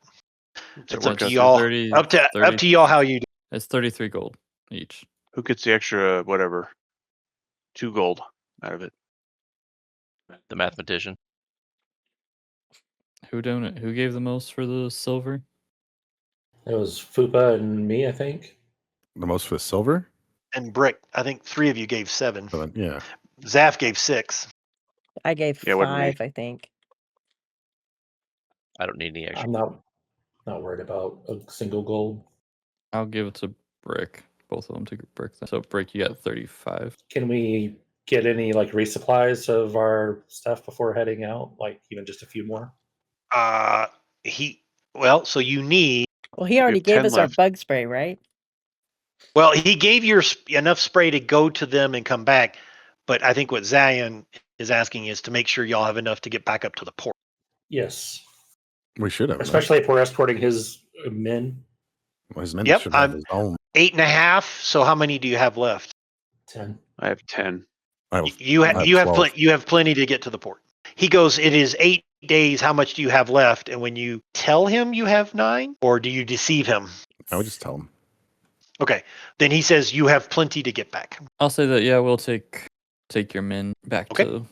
So It's work up to out y'all. 30, Up to 30. y'all how you do. It's 33 gold each. Who gets the extra whatever? 2 gold out of it. The mathematician. Who gave the most for the silver? It was Fupa and me, I think. The most for silver? And Brick, I think 3 of you gave 7. So then, yeah. Zaf gave 6. I gave Yeah, it wasn't me. 5, I think. I don't need any extra. I'm not worried about a single gold. I'll give it to Brick. Both of them to Brick. Then. So Brick, you got 35. Can we get any like resupplies of our stuff before heading out? Like even just a few more? So you need. Well, he already have gave 10 us our left. bug spray, right? Well, he gave you enough spray to go to them and come back, but I think what Zion is asking is to make sure y'all have enough to get back up to the port. Yes. We should have. Especially if we're escorting his men. Well, his men Yep, should have his own. 8.5. So how many do you have left? 10. I have 10. You have 12. you have plenty to get to the port. He goes, it is 8 days. How much do you have left? And when you tell him you have 9, or do you deceive him? I would just tell him. Okay, then he says you have plenty to get back. I'll say that. Yeah, we'll take your men back Okay. to.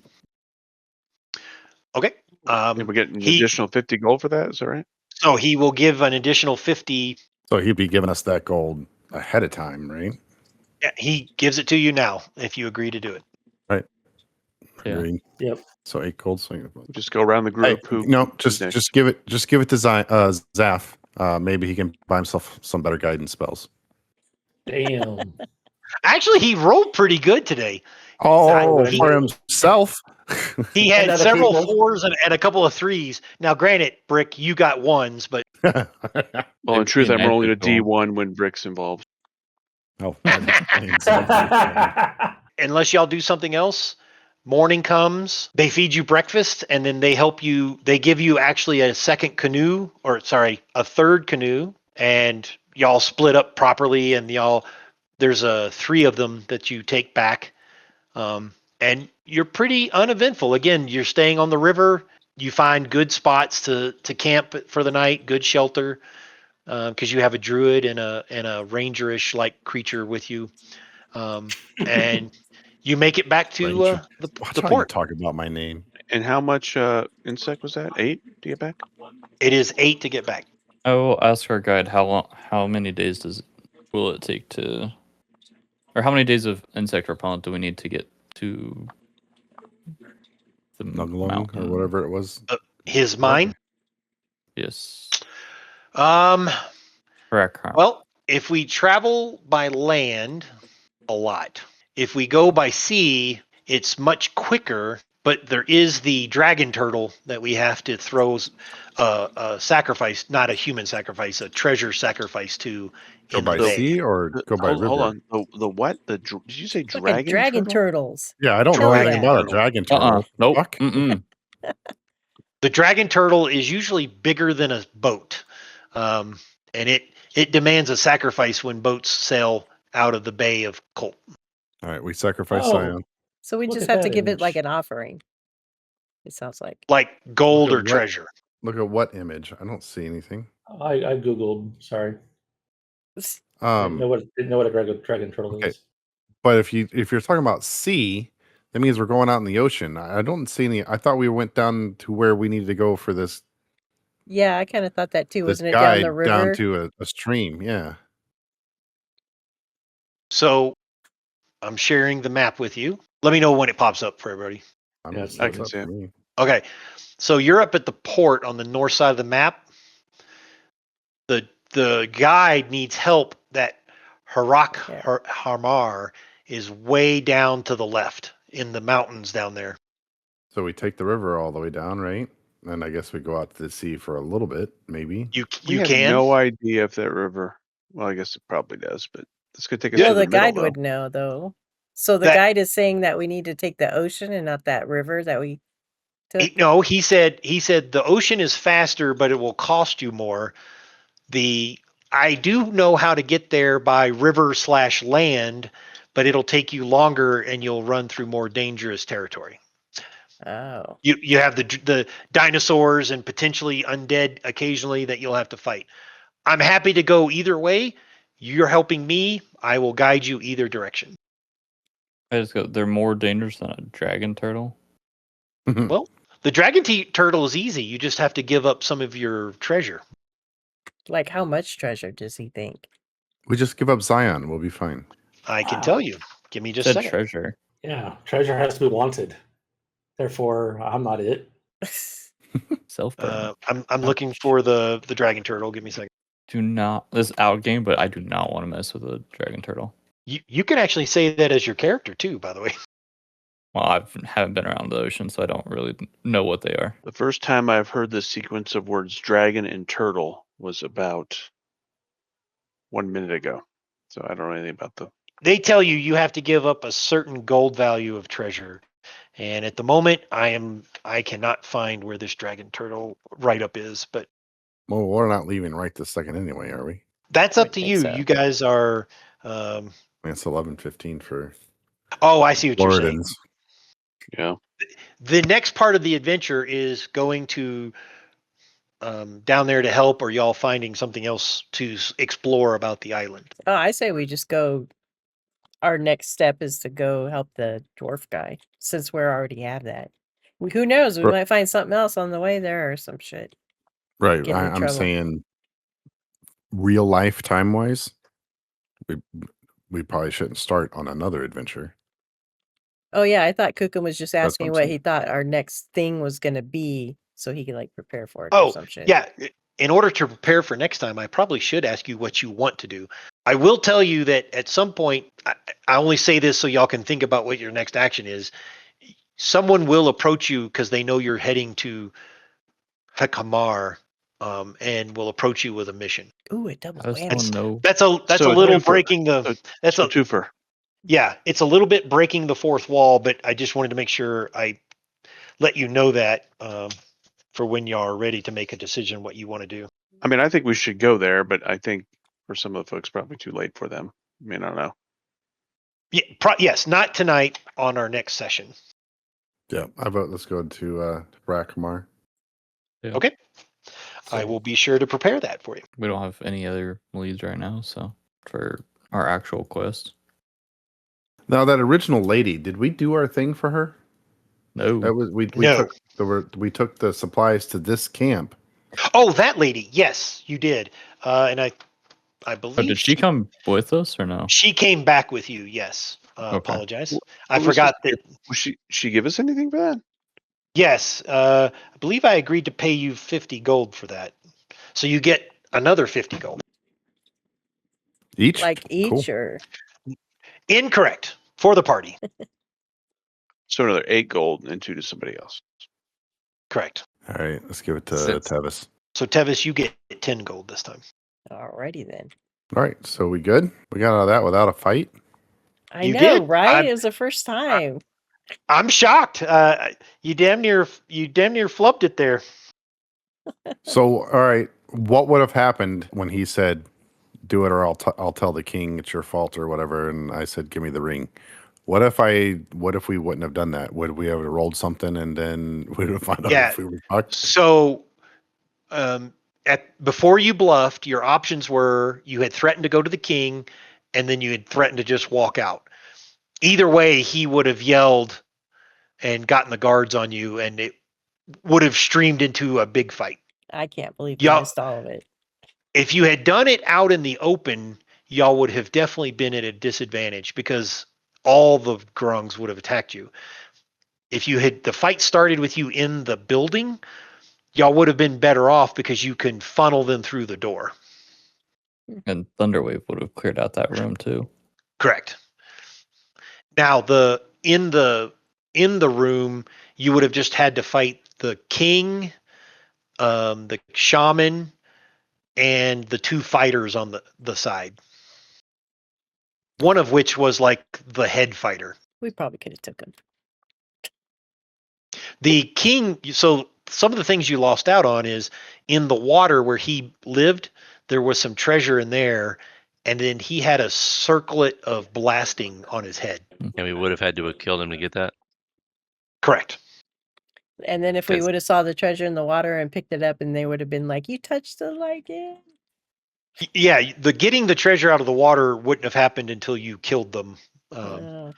Okay. And we're getting an additional 50 gold for that. Is that right? So he will give an additional 50. So he'd be giving us that gold ahead of time, right? Yeah, he gives it to you now if you agree to do it. Yeah. Agree. Yep. So 8 gold. So Just go around the group. just give it to Zaf. Maybe he can buy himself some better guidance spells. Damn. Actually, he rolled pretty good today. Oh, He- for himself. He And had other several people. 4s and a couple of 3s. Now, granted, Brick, you got 1s, but Well, in Maybe truth, I'm an rolling a extra gold. D1 when Brick's involved. Oh, that unless y'all do something else, morning comes, they feed you breakfast, and then they give you actually a third canoe, and y'all split up properly, and there's 3 of them that you take back. And you're pretty uneventful. Again, you're staying on the river. You find good spots to camp for the night, good shelter, because you have a druid and a rangerish like creature with you, and you make it back to Ranger. the Watch how you port. talk about my name. And how much insect was that? 8 to get back? It is 8 to get back. I will ask our guide how many days will it take to, or how many days of insect repellent do we need to get to the Nuglung mountain or whatever it was. His mine. Yes. Correct. Well, if we travel by land, a lot. If we go by sea, it's much quicker But there is the dragon turtle that we have to throw a sacrifice, not a human sacrifice, a treasure sacrifice to Go in the by bay. sea or go by river? Hold on. The what? Did you say Fucking dragon? dragon turtle? turtles. Yeah, I don't know Hell anything yeah. about a dragon turtle. Nope. Fuck. Mm-mm. The dragon turtle is usually bigger than a boat, and it demands a sacrifice when boats sail out of the Bay of Colt. All right, we sacrifice Oh, Scion. So we Look just at have to that give it like image. an offering. It sounds like. Like gold Look or at what- treasure. Look at what image? I don't see anything. I googled. Sorry, didn't know what a dragon turtle okay. is. But if you're talking about sea, that means we're going out in the ocean. I don't see any. I thought we went down to where we needed to go for this Yeah, I kind of thought that too. this Wasn't it down the guide river? down to a stream. Yeah. So I'm sharing the map with you. Let me know when it pops up for everybody. I'm Yes, I it's can up see to it. me. Okay. So you're up at the port on the north side of the map. The guide needs help that Hamar is way down to the left in the mountains down there. So we take the river all the way down, right? And I guess we go out to the sea for a little bit, maybe. You We have can. no idea if that river. Well, I guess it probably does, but it's gonna take us Yeah, to Well, the the middle, guide though. would know though. So the That- guide is saying that we need to take the ocean and not that river that we took. No, he said the ocean is faster, but it will cost you more. I do know how to get there by river/land, but it'll take you longer and you'll run through more dangerous territory. Oh. You have the dinosaurs and potentially undead occasionally that you'll have to fight. I'm happy to go either way. You're helping me. I will guide you either direction. I just go. They're more dangerous than a dragon turtle. Well, the dragon turtle is easy. You just have to give up some of your treasure. Like how much treasure does he think? We just give up Zion. We'll be fine. I can Wow. tell you. Give me just a Said second. treasure. Yeah, treasure has to be wanted. Therefore, I'm not it. Self burn. I'm looking for the dragon turtle. Give me a second. Do not. This is out game, but I do not want to mess with a dragon turtle. You can actually say that as your character too, by the way. Well, I haven't been around the ocean, so I don't really know what they are. The first time I've heard this sequence of words dragon and turtle was about 1 minute ago. So I don't know anything about the. They tell you have to give up a certain gold value of treasure. And at the moment I cannot find where this dragon turtle write up is, but Well, we're not leaving right this second anyway, are we? that's I up would to think you. so. You guys are It's 11:15 for oh, I see what you're saying. Floridans. Yeah. The next part of the adventure is going to down there to help, or y'all finding something else to explore about the island. Oh, I say we just go. Our next step is to go help the dwarf guy, since we already have that. Who knows? We Right. might find something else on the way there or some shit. Right. Get in I'm trouble. saying real life time wise, we probably shouldn't start on another adventure. Oh yeah, I thought Kukum was just what asking I'm what saying. he thought our next thing was gonna be, so he could like prepare for it or Oh, some shit. yeah. In order to prepare for next time, I probably should ask you what you want to do. I will tell you that at some point, I only say this so y'all can think about what your next action is. Someone will approach you because they know you're heading to Hekamar, and will approach you with a mission. Ooh, it doubles How does whammy. someone know? That's So a a little twofer. breaking the. So- That's So a twofer. yeah. It's a little bit breaking the fourth wall, but I just wanted to make sure I let you know that for when you are ready to make a decision what you want to do. I mean, I think we should go there, but I think for some of the folks, probably too late for them. I mean, I don't know. Yeah, yes, not tonight. On our next session. Yeah. How about let's go to Rakamar. Yeah. Okay. I So will be sure to prepare that for you. we don't have any other leads right now, so for our actual quest. Now that original lady, did we do our thing for her? No. That was we No. we took the supplies to this camp. Oh, that lady. Yes, you did. And I believe Oh, did she come with us or no? She came back with you. Yes. Okay. Apologize. What I was forgot it? that. Was she give us anything for that? Yes. I believe I agreed to pay you 50 gold for that. So you get another 50 gold. Each? Like Cool. each or Incorrect for the party. So another 8 gold and 2 to somebody else. Correct. All right, let's give it to Since- Tevis. So Tevis, you get 10 gold this time. Alrighty then. All right, so we good? We got out of that without a fight. I You know, did. right? It was the first time. I'm shocked. You damn near flubbed it there. So, all right, what would have happened when he said, "Do it, or I'll tell the king it's your fault," or whatever? And I said, "Give me the ring." What if we wouldn't have done that? Would we have rolled something and then we would have found out Yeah. if we were fucked? So, before you bluffed, your options were you had threatened to go to the king, and then you had threatened to just walk out. Either way, he would have yelled and gotten the guards on you, and it would have streamed into a big fight. I can't believe we Y'all- missed all of it. If you had done it out in the open, y'all would have definitely been at a disadvantage because all the grungs would have attacked you. If the fight started with you in the building, y'all would have been better off because you can funnel them through the door. And Thunderwave would have cleared out that room too. Correct. Now in the room, you would have just had to fight the king, the shaman, and the 2 fighters on the side. One of which was like the head fighter. We probably could have took him. The king, so some of the things you lost out on is in the water where he lived, there was some treasure in there, and then he had a circlet of blasting on his head. And we would have had to have killed him to get that. Correct. And then if we 'Cause- would have saw the treasure in the water and picked it up, and they would have been like, "You touched the lichen." Yeah, the getting the treasure out of the water wouldn't have happened until you killed them. Oh,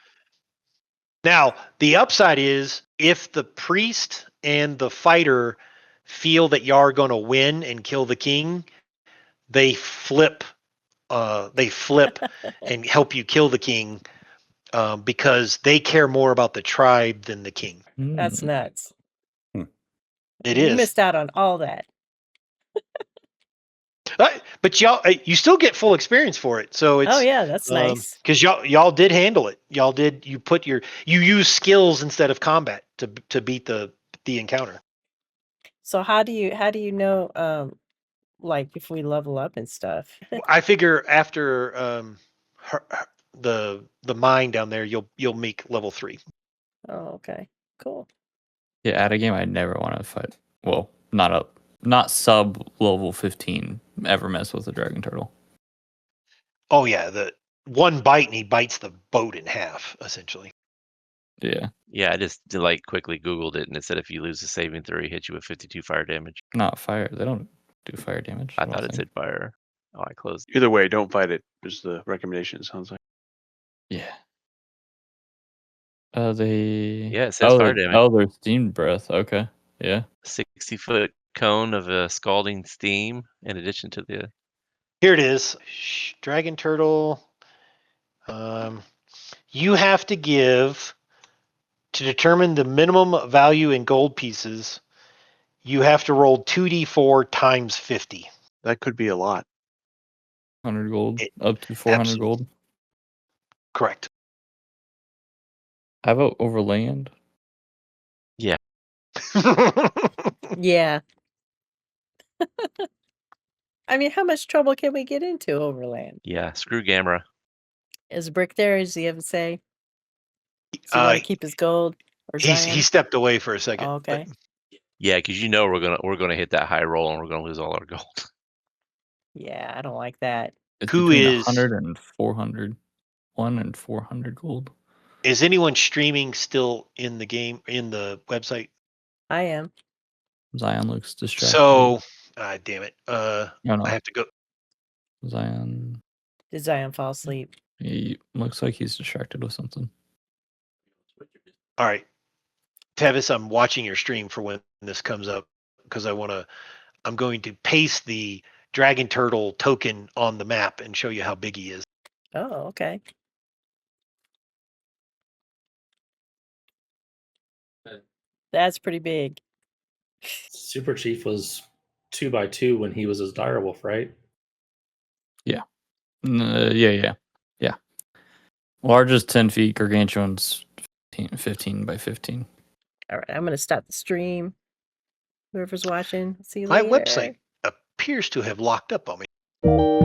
Now, the upside is if the priest and the fighter feel that y'all are going to win and kill the king, they flip and help you kill the king because they care more about the tribe than the king. that's Hmm. nuts. It You is. missed out on all that. But y'all, you still get full experience for it. So it's Oh yeah, that's nice. because y'all did handle it. You use skills instead of combat to beat the encounter. So how do you know like if we level up and stuff? I figure after the mine down there, you'll make level 3. Oh, okay. Cool. Yeah, at a game I never want to fight. Well, not sub level 15 ever mess with a dragon turtle. Oh yeah, the one bite and he bites the boat in half essentially. Yeah. Yeah, I just quickly Googled it, and it said if you lose a saving throw, he hits you with 52 fire damage. Not fire. They don't do fire damage. I don't thought it think. said fire. Oh, I closed. Either way, don't fight it. Is the recommendation. It sounds like. Yeah. They. Yeah, it says fire damage. Oh, there's steam breath. Okay. Yeah. 60-foot cone of scalding steam, in addition to the. Here it is. Dragon turtle. You have to give to determine the minimum value in gold pieces. You have to roll 2d4 times 50. That could be a lot. 100 gold. Up to 400 absolutely. gold. Correct. I vote overland. Yeah. I mean, how much trouble can we get into Overland? Yeah, screw Gamera. Is Brick there? Does he have a say? Does he want to keep his gold? Or he Zion? stepped away for a second. Oh, okay. Yeah, because we're gonna hit that high roll and we're gonna lose all our gold. Yeah, I don't like that. It's Who between is- 100 and 400. 1 and 400 gold. Is anyone streaming still in the game, in the website? I am. Zion looks distracted. So, damn it. No, no. I have to go. Zion. Did Zion fall asleep? He looks like he's distracted with something. All right. Tevis, I'm watching your stream for when this comes up because I'm going to paste the dragon turtle token on the map and show you how big he is. Oh, okay. That's pretty big. Super Chief was 2x2 when he was his direwolf, right? Yeah. Largest 10 feet, gargantuan's 15 by 15. All right, I'm gonna stop the stream. Whoever's watching, see you My later. website appears to have locked up on me.